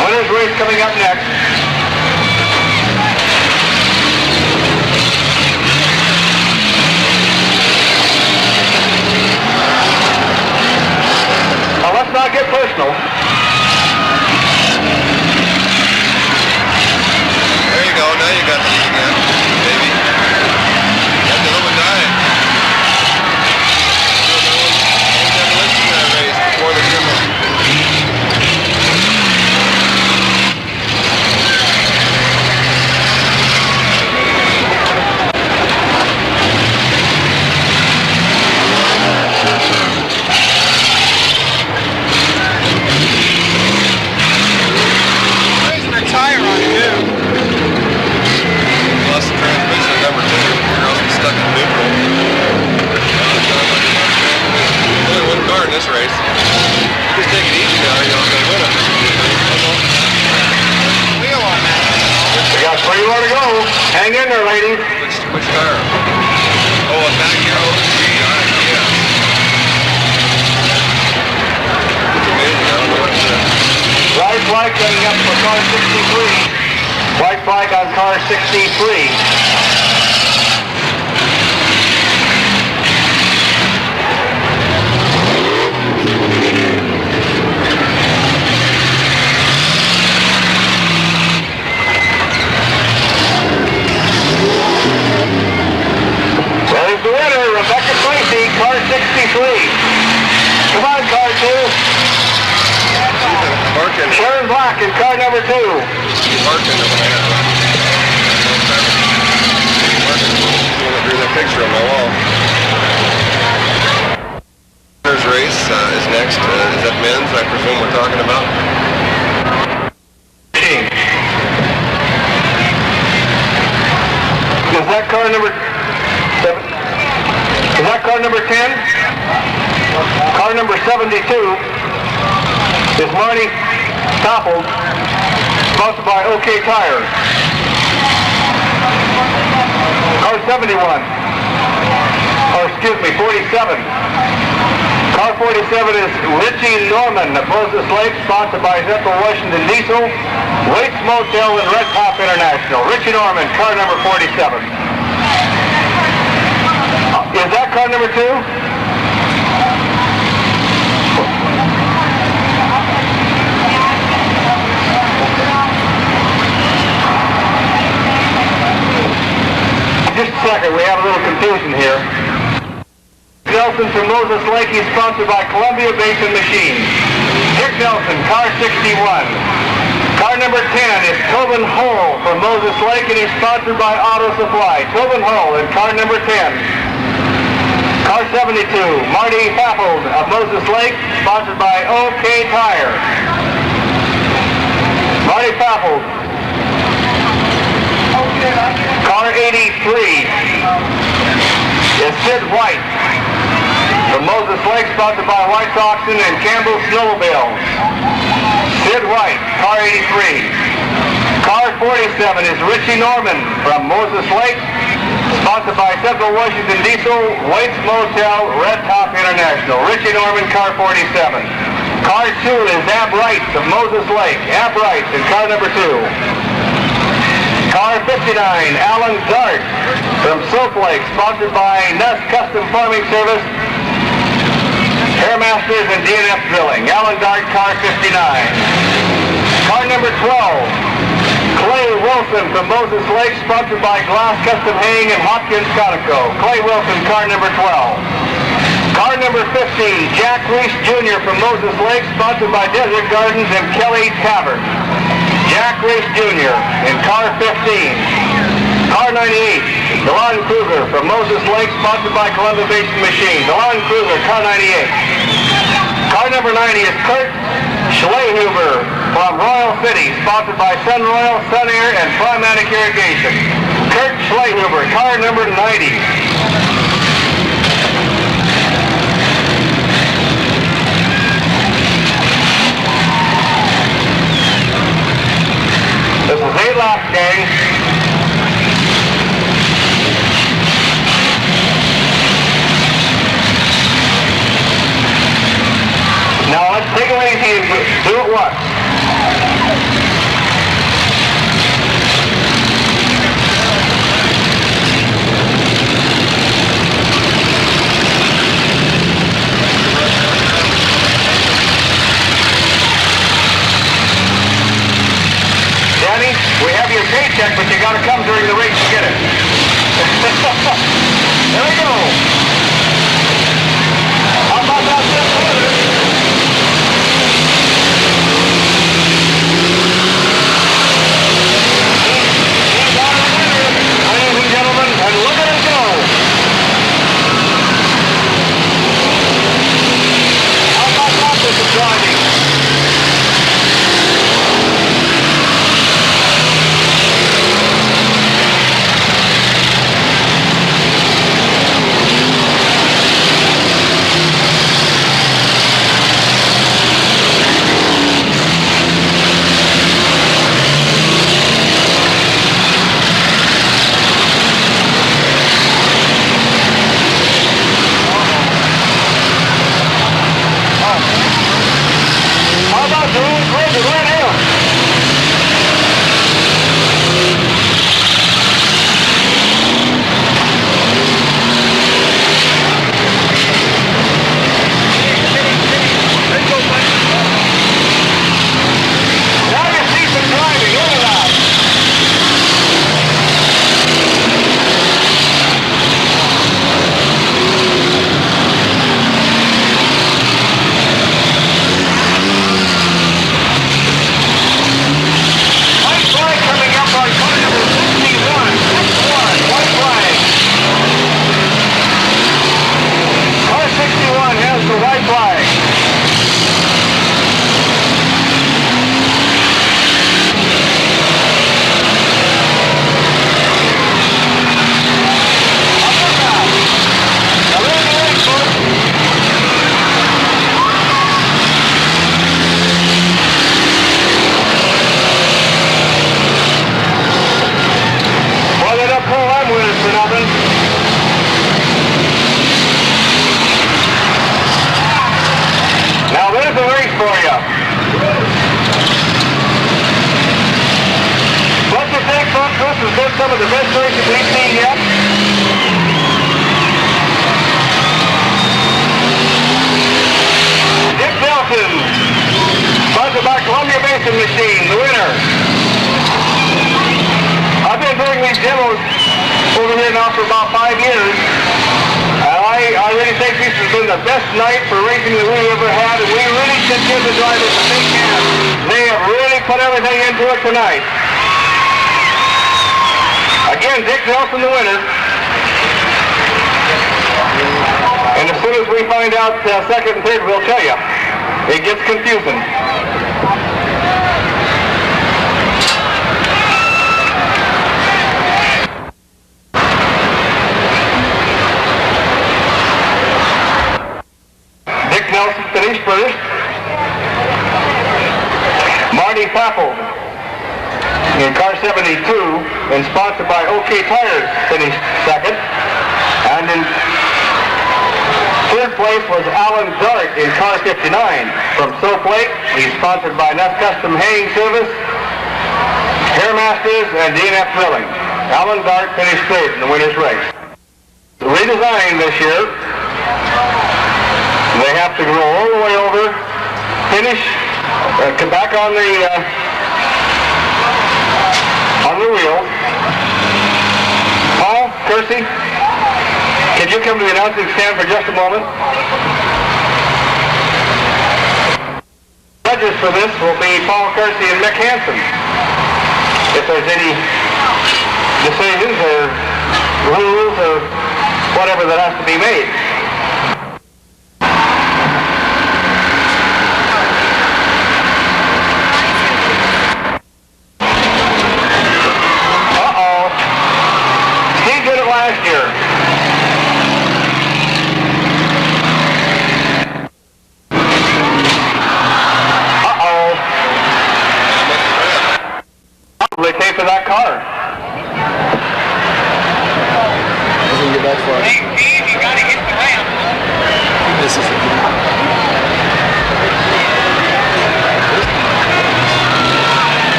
Winners race coming up next. Now let's not get personal. There you go. Now you got the lead again, baby. Got the little dying. Demolition in that race before the demo. Raising their tire on you. Plus the transmission number 2. You're also stuck in neutral. Only one car in this race. Just take it easy now. You're not going to win it. Wheel on that. We got 3 more to go. Hang in there, ladies. Which car? Oh, a back here. Oh, gee, yeah. It's amazing. I don't know what to say. White flag coming up for car 63. White flag on car 63. There's the winner, Rebecca Tracy, car 63. Come on, car 2. Barkin. Sharon Black in car number 2. Barkin over there. Barkin. Drew that picture on my wall. Winner's race is next. Is that men's, I presume we're talking about? Is that car number 7? Is that car number 10? Car number 72 is Marty Toppled, sponsored by OK Tire. Car 71, or excuse me, 47. Car 47 is Richie Norman of Moses Lake, sponsored by Central Washington Diesel, Waits Motel, and Red Top International. Richie Norman, car number 47. Is that car number 2? Just a second, we have a little confusion here. Nelson from Moses Lake, he's sponsored by Columbia Basin Machines. Dick Nelson, car 61. Car number 10 is Tobin Hull from Moses Lake, and he's sponsored by Auto Supply. Tobin Hull in car number 10. Car 72, Marty Faffold of Moses Lake, sponsored by OK Tire. Marty Faffold. Car 83 is Sid White from Moses Lake, sponsored by White Oxen and Campbell Snowmobile. Sid White, car 83. Car 47 is Richie Norman from Moses Lake, sponsored by Central Washington Diesel, Waits Motel, Red Top International. Richie Norman, car 47. Car 2 is Ab Wright of Moses Lake. Ab Wright in car number 2. Car 59, Alan Dart from Soap Lake, sponsored by Nuss Custom Farming Service, Hairmasters, and DNF Drilling. Alan Dart, car 59. Car number 12, Clay Wilson from Moses Lake, sponsored by Glass Custom Haying and Hopkins Conoco. Clay Wilson, car number 12. Car number 15, Jack Reese Jr. from Moses Lake, sponsored by Desert Gardens and Kelly Tavern. Jack Reese Jr. in car 15. Car 98, DeLon Kruger from Moses Lake, sponsored by Columbia Basin Machine. DeLon Kruger, car 98. Car number 90 is Kurt Schlehuber from Royal City, sponsored by Sun Royal, Sun Air, and Primatic Irrigation. Kurt Schlehuber, car number 90. This is a lap gang. Now let's take it easy and do it once. Danny, we have your paycheck, but you got to come during the race to get it. There we go. How about that? Ladies and gentlemen, and look at him go. How about that, this is driving? Some of the best races we've seen yet. Dick Nelson, sponsored by Columbia Basin Machine, the winner. I've been doing these demos over here now for about 5 years. And I really think this has been the best night for racing that we've ever had, and we really should give the drivers a big hand. They have really put everything into it tonight. Again, Dick Nelson, the winner. And as soon as we find out second and third, we'll tell you. It gets confusing. Dick Nelson finished first. Marty Papel in car 72, and sponsored by OK Tires, finished second. And in third place was Alan Dart in car 59 from Soap Lake. He's sponsored by Nuff Custom Haying Service, Hairmasters, and DNF Drilling. Alan Dart finished third in the winner's race. The redesign this year, they have to go all the way over, finish, come back on the wheel. Paul Kersey, can you come to the announcing stand for just a moment? Judges for this will be Paul Kersey and Mick Hansen. If there's any decisions or rules or whatever that has to be made. Uh-oh. Steve did it last year. They pay for that car. Doesn't get that far. Hey, Steve, you gotta hit the lamp. This is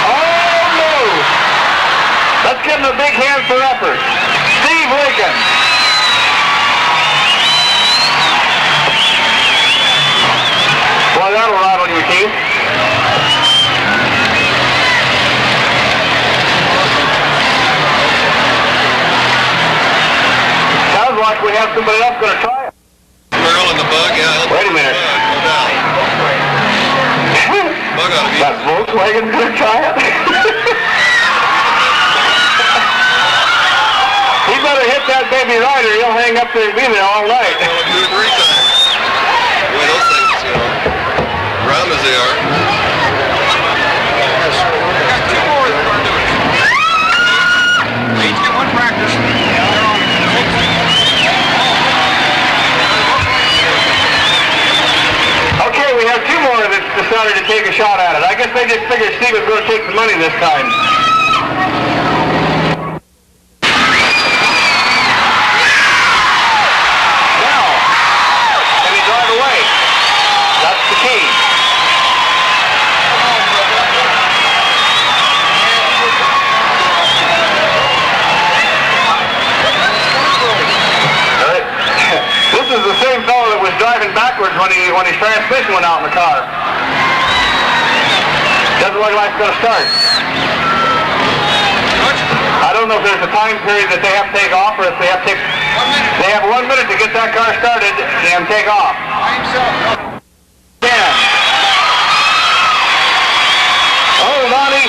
Oh no! Let's give him a big hand for effort. Steve Lincoln. Well, that'll rattle your teeth. Sounds like we have somebody else going to try it. Barrel in the bug, yeah. Wait a minute. No doubt. Bug ought to be. That Volkswagen's going to try it? He better hit that baby right or he'll hang up there and be there all night. Well, 2 or 3 times. Boy, those things, round as they are. We got 2 more that are doing it. Each get 1 practice. Okay, we have 2 more that decided to take a shot at it. I guess they just figured Steve was going to take the money this time. Now, can he drive away? That's the key. All right. This is the same fellow that was driving backwards when his transmission went out in the car. Doesn't look like it's going to start. I don't know if there's a time period that they have to take off or if they have to take... 1 minute. They have 1 minute to get that car started and take off. By himself. Yeah. Oh, Lonnie.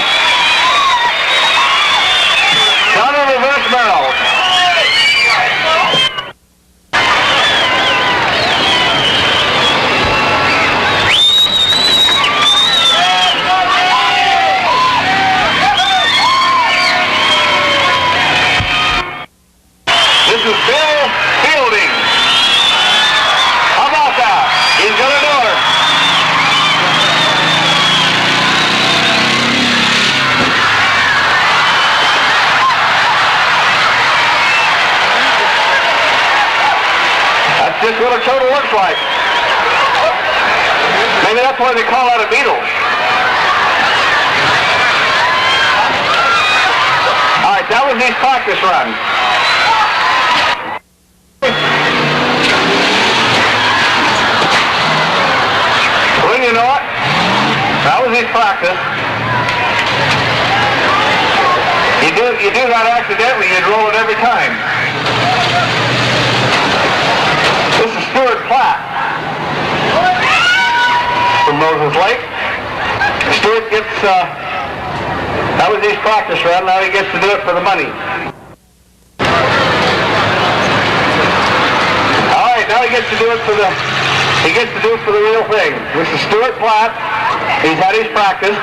Counter reverse barrel. This is Bill Fielding. How about that? He's gonna do it. That's just what a total looks like. Maybe that's why they call that a Beetle. All right, that was his practice run. Well, you know what? That was his practice. You do that accidentally, you'd roll it every time. This is Stuart Platt from Moses Lake. Stuart gets, that was his practice run, now he gets to do it for the money. All right, now he gets to do it for the real thing. This is Stuart Platt. He's had his practice.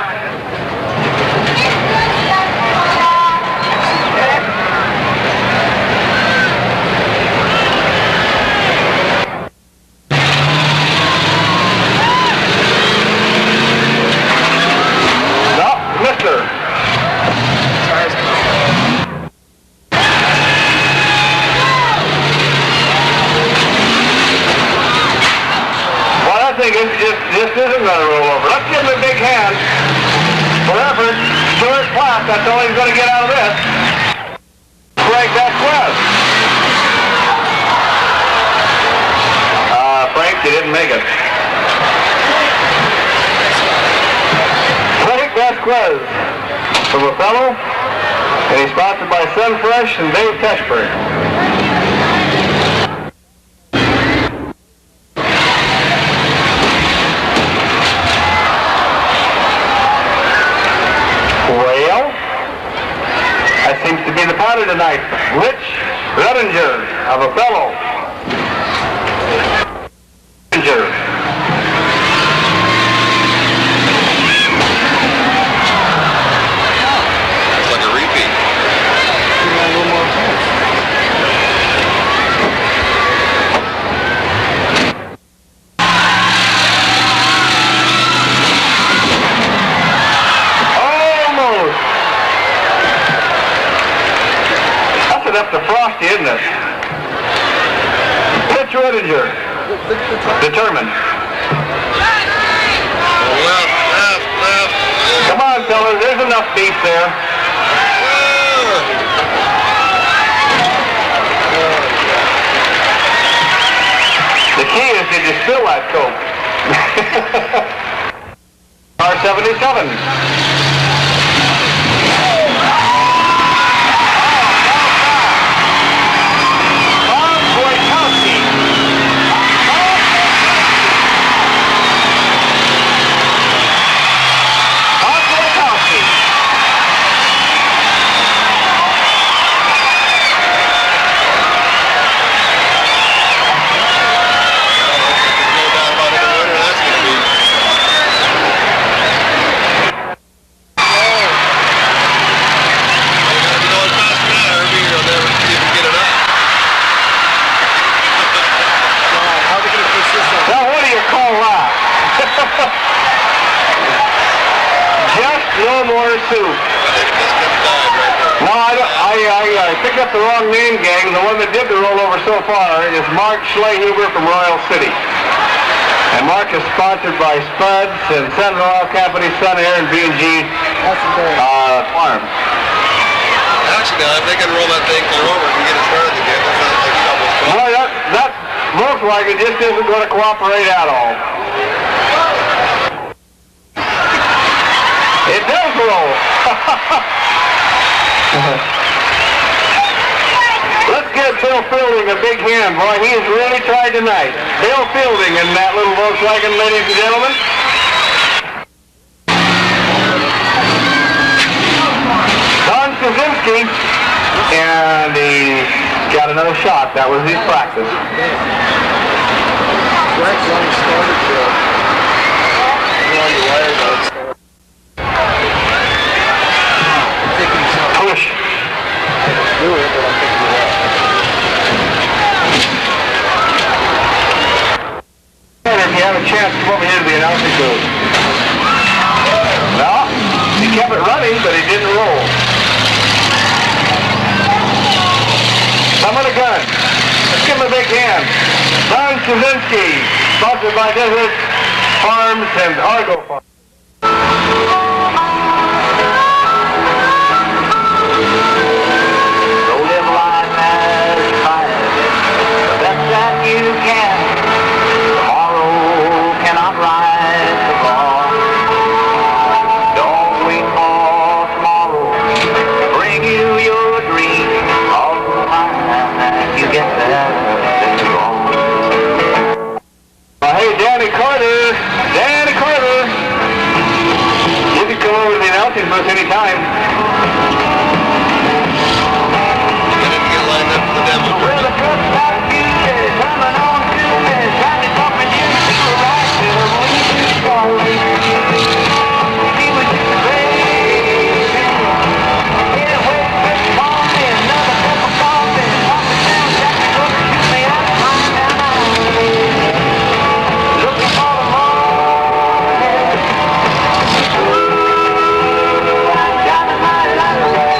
No, mister. Well, I think this isn't going to roll over. Let's give him a big hand for effort. Stuart Platt, that's all he's going to get out of this. Frank Vasquez. Frank, you didn't make it. Frank Vasquez. from a fellow, and he's sponsored by Sunfresh and Dave Teschberg. Well, that seems to be the powder tonight. Rich Redinger of a fellow. Redinger. It's like a repeat. Almost. That's enough to Frosty, isn't it? Rich Redinger. Determined. Left. Come on, fellas. There's enough beef there. The key is, did you spill that Coke? R77. No doubt about it, the winner that's going to be. You know it's not bad, Herbie, you'll never even get it up. Now, what do you call that? Just no more soup. No, I picked up the wrong name, gang. The one that did the rollover so far is Mark Schlehuber from Royal City. And Mark is sponsored by Spuds and Senator Oil Company, Sun Air, and B&G Farm. Actually, if they can roll that thing clear over and get it started again, that sounds like double stuff. Boy, that Volkswagen just isn't going to cooperate at all. It does roll. Let's give Bill Fielding a big hand, boy. He has really tried tonight. Bill Fielding in that little Volkswagen, ladies and gentlemen. Don Kaczynski, and he got another shot. That was his practice. Push. And if you have a chance, come over here to the announcing booth. No, he kept it running, but he didn't roll. Thumb of the gun. Let's give him a big hand. Don Kaczynski, sponsored by Desert Farms and Argo Farms. Go live life as fine, the best that you can. Tomorrow cannot rise the fall. Don't wait for tomorrow to bring you your dream. All the time you get there, things wrong. Hey, Danny Carter, you can come over to the announcing booth anytime. Get in and get lined up for the demo. Well, the good life future coming on to me. Trying to talk me you to the right to the way. See what you say. Get away from coffee, another cup of coffee. Coffee down, Jack, look, shoot me up, climb down. Looking for the morning. I'm driving my life away.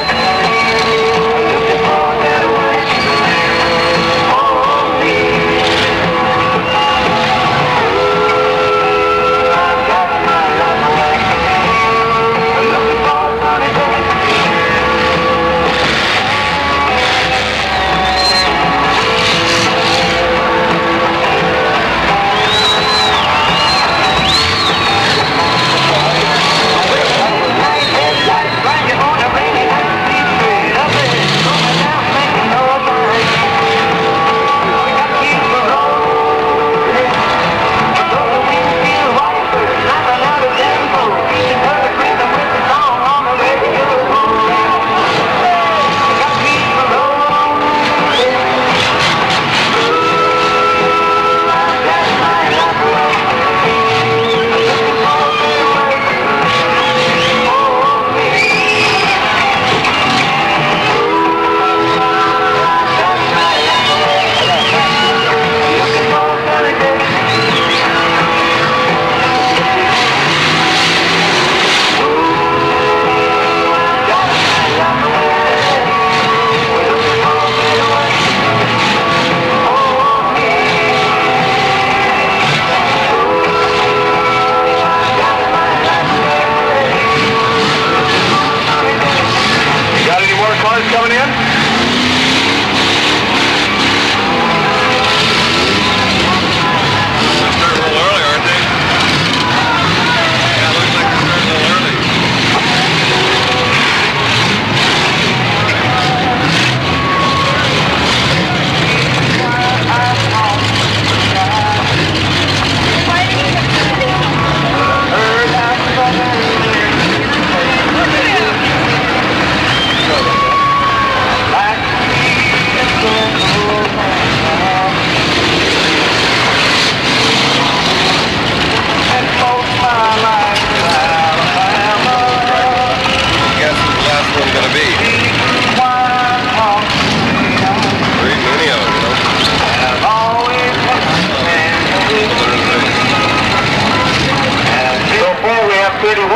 31.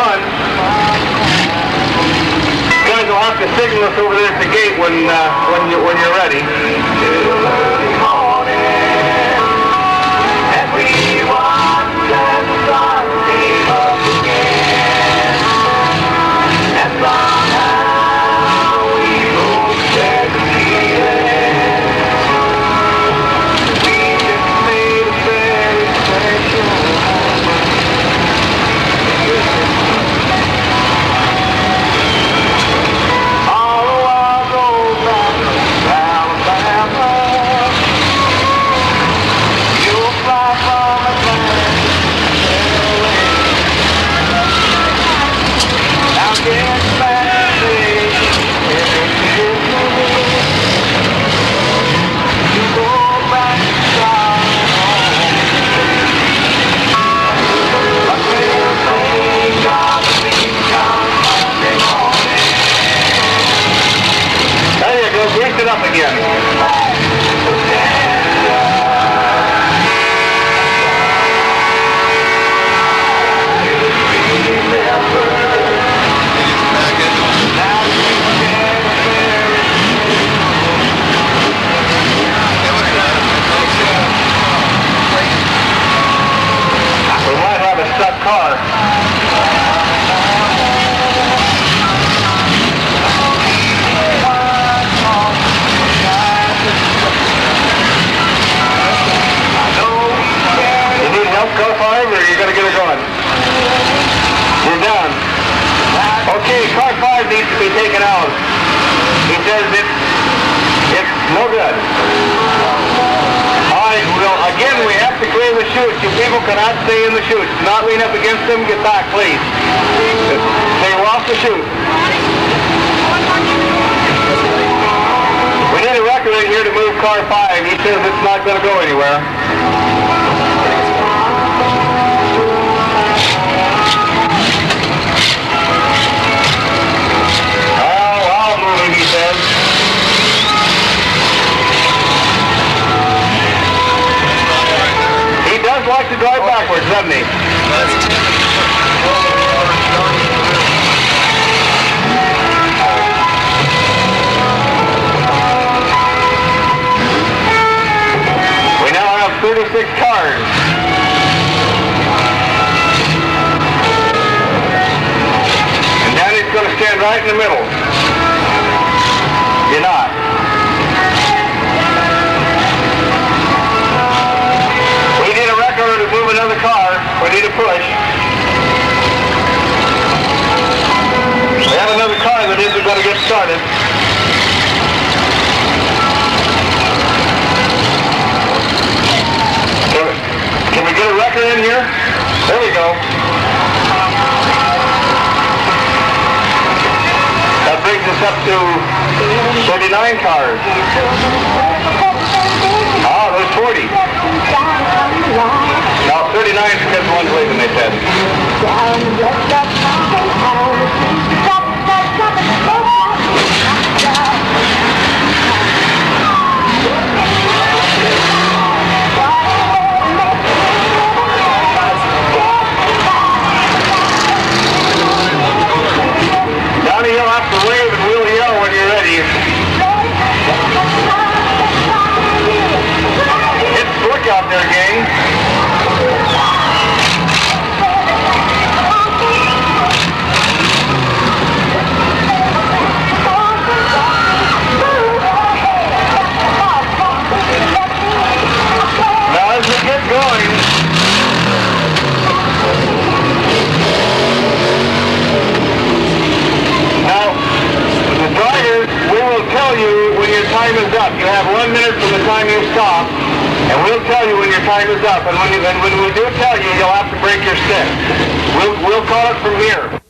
You guys will have to signal us over there at the gate when you're ready. Grease it up again. We might have a stuck car. Car 5, or are you going to get it going? You're done. Okay, car 5 needs to be taken out. He says it's no good. Alright, well, again, we have to clear the chutes. You people cannot stay in the chutes. Do not lean up against them. Get back, please. They lost the chute. We need a record in here to move car 5. He says it's not going to go anywhere. Like to drive backwards, doesn't he? We now have 36 cars. And Danny's going to stand right in the middle. You're not. To move another car, we need a push. We have another car that isn't going to get started. Can we get a record in here? There we go. That brings us up to 39 cars. Ah, there's 40. Now 39 because one's leaving, they said. Donnie, you'll have to wave and we'll yell when you're ready. It's slick out there, gang. Now as we get going, now the drivers, we will tell you when your time is up. You have 1 minute from the time you stop, and we'll tell you when your time is up. And when we do tell you, you'll have to break your stick. We'll call it from here.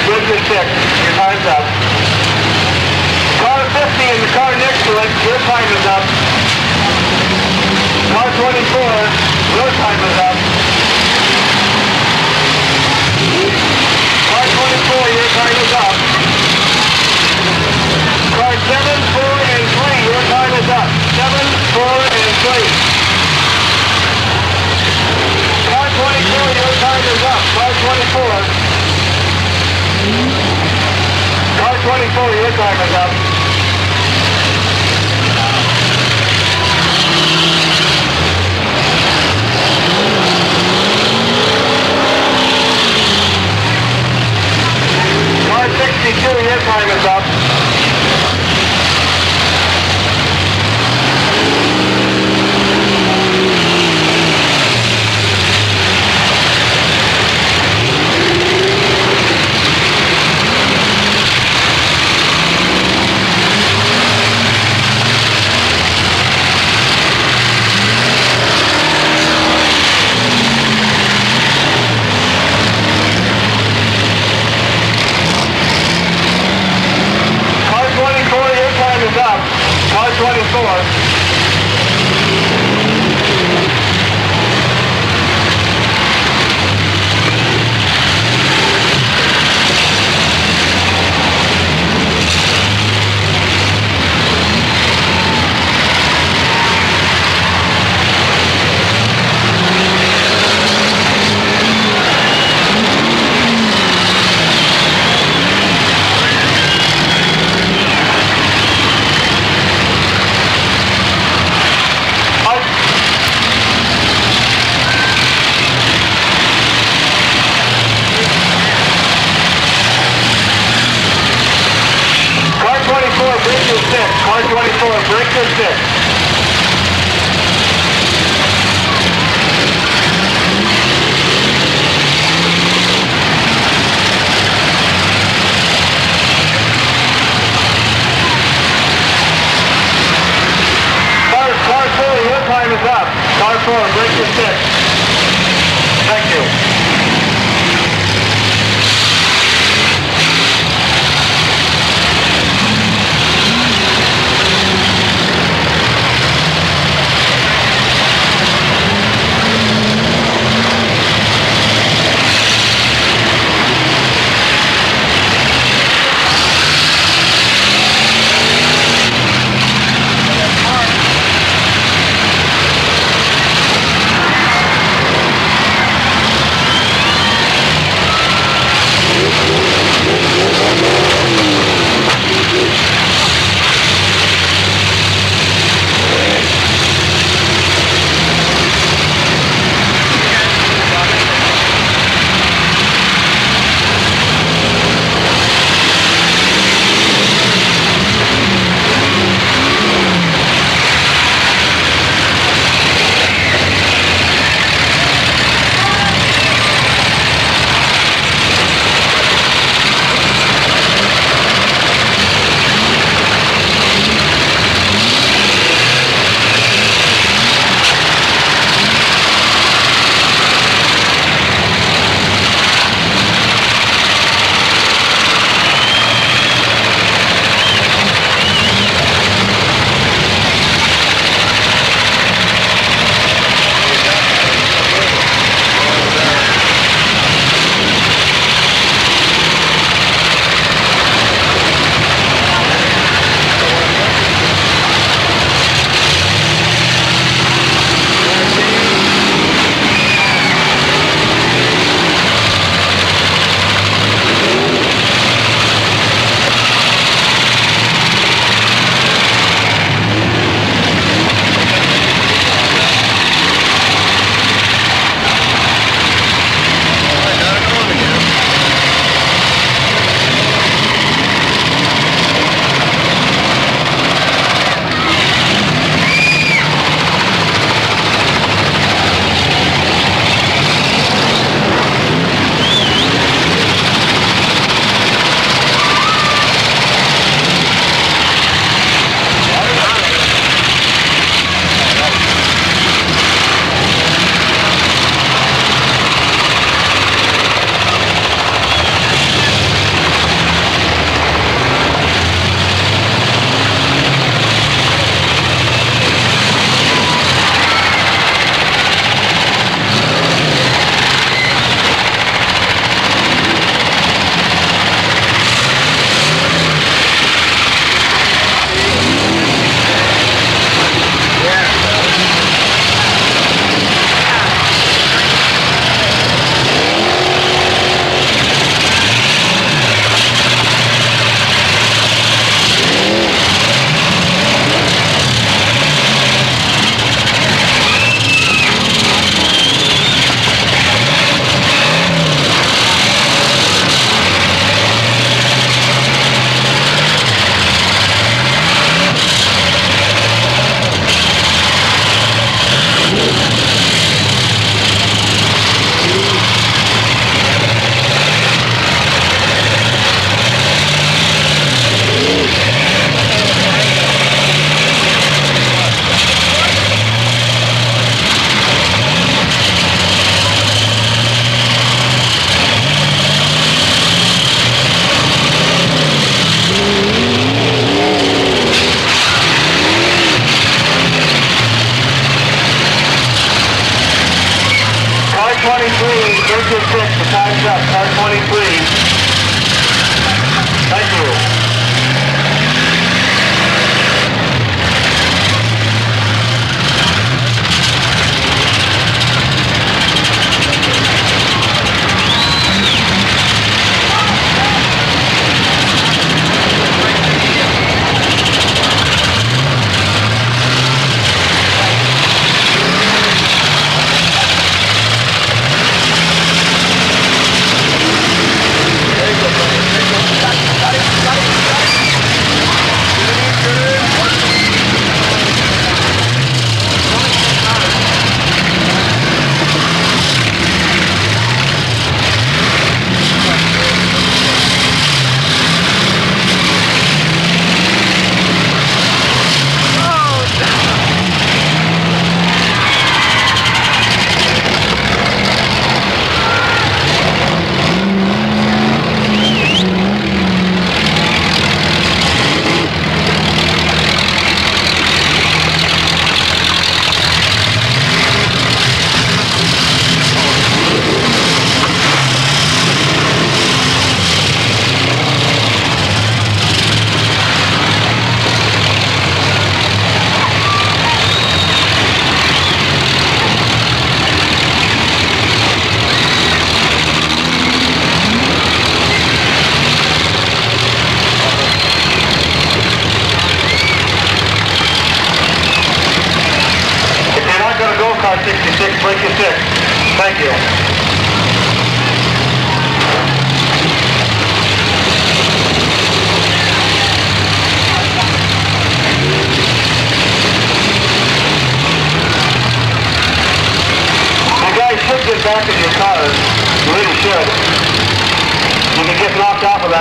Good to 6. Your time's up. Car 50 and the car next to it, your time is up. Car 24, your time is up. Car 24, your time is up. Car 7, 4, and 3, your time is up. 7, 4, and 3. Car 24, your time is up. Car 24. Car 24, your time is up. Car 62, your time is up.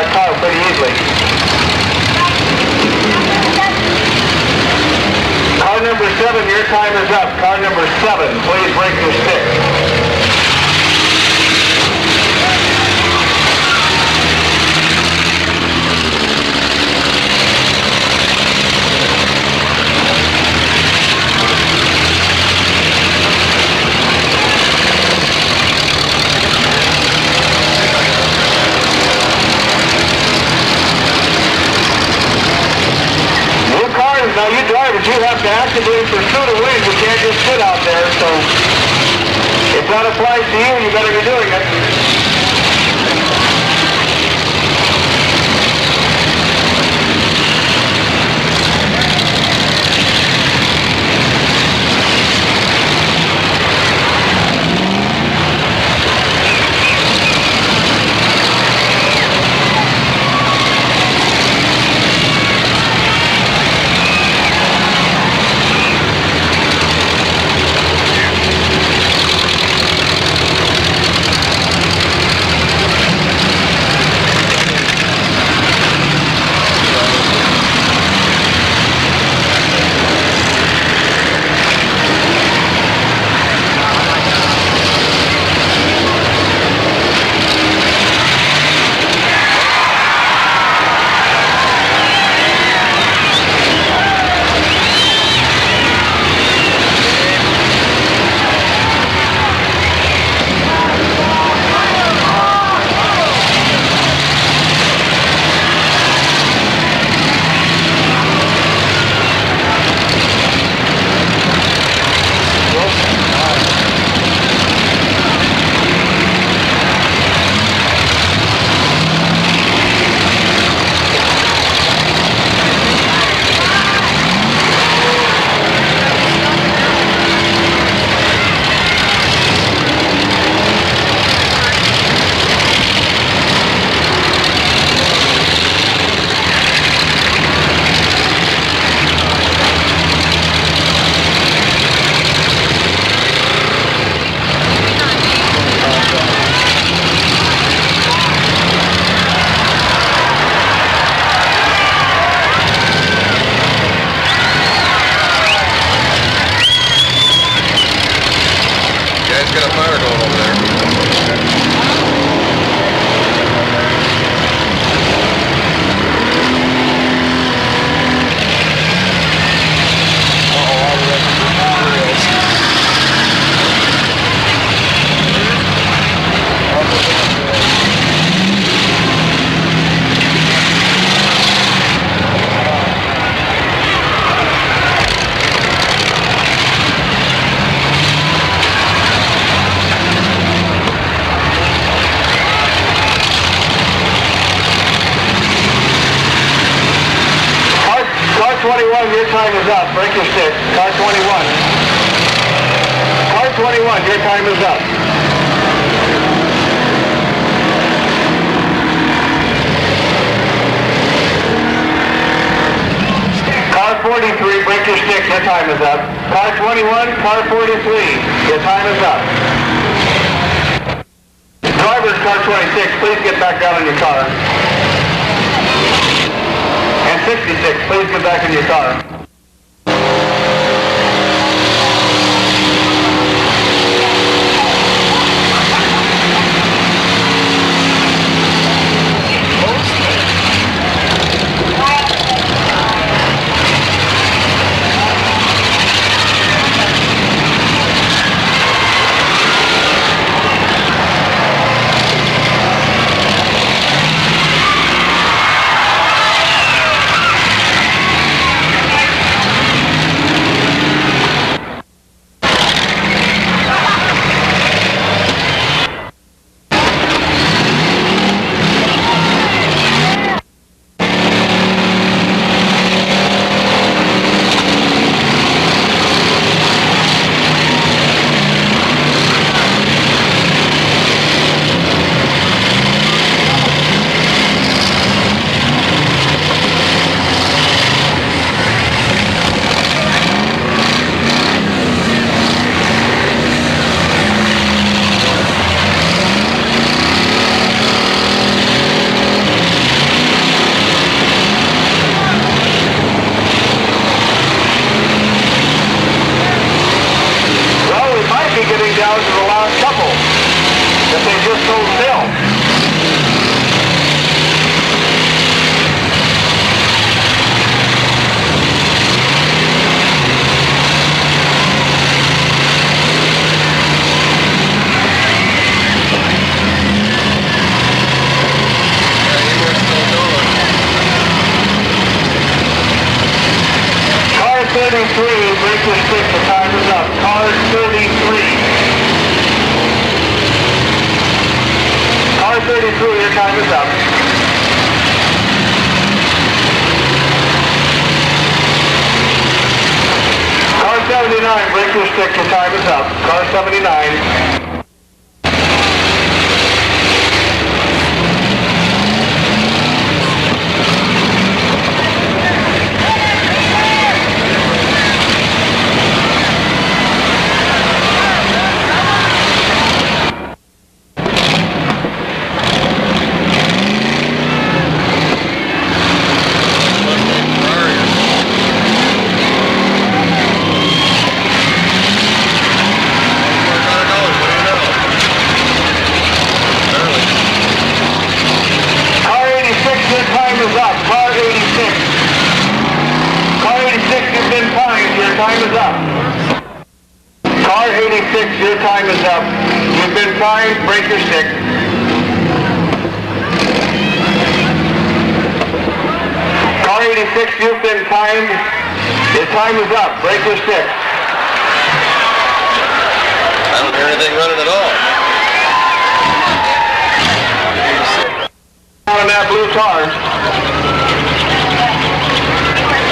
that car pretty easily. Car number 7, your time is up. Car number 7, please break your stick. Now you drivers, you have to actively pursue the wind. You can't just sit out there. So if that applies to you, you better be doing it. Your time is up. Break your stick. Car 21. Car 21, your time is up. Car 43, break your stick. Your time is up. Car 21, car 43, your time is up. Drivers, car 26, please get back down in your car. And 66, please get back in your car. stick, your time is up. Car 79. Time is up. Car 86, your time is up. You've been fined. Break your stick. Car 86, you've been fined. Your time is up. Break your stick. I don't hear anything running at all. On that blue car.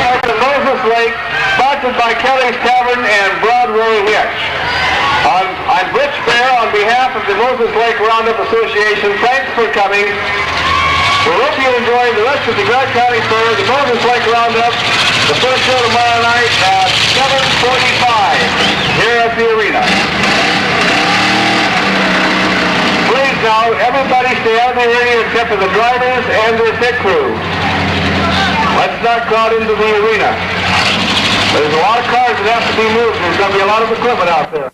At the Moses Lake, sponsored by Kelly's Tavern and Broadway Hitch. On Bridge Fair, on behalf of the Moses Lake Roundup Association, thanks for coming. We hope you enjoy the rest of the Grant County Fair, the Moses Lake Roundup, the first show tomorrow night at 7:45 here at the arena. Please now, everybody stay out of the area except for the drivers and their pit crew. Let's not crowd into the arena. There's a lot of cars that have to be moved. There's going to be a lot of equipment out there.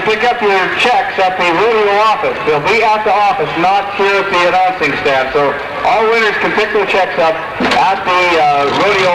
Pick up your checks at the rodeo office. They'll be at the office, not here at the announcing stand. So all winners can pick their checks up at the rodeo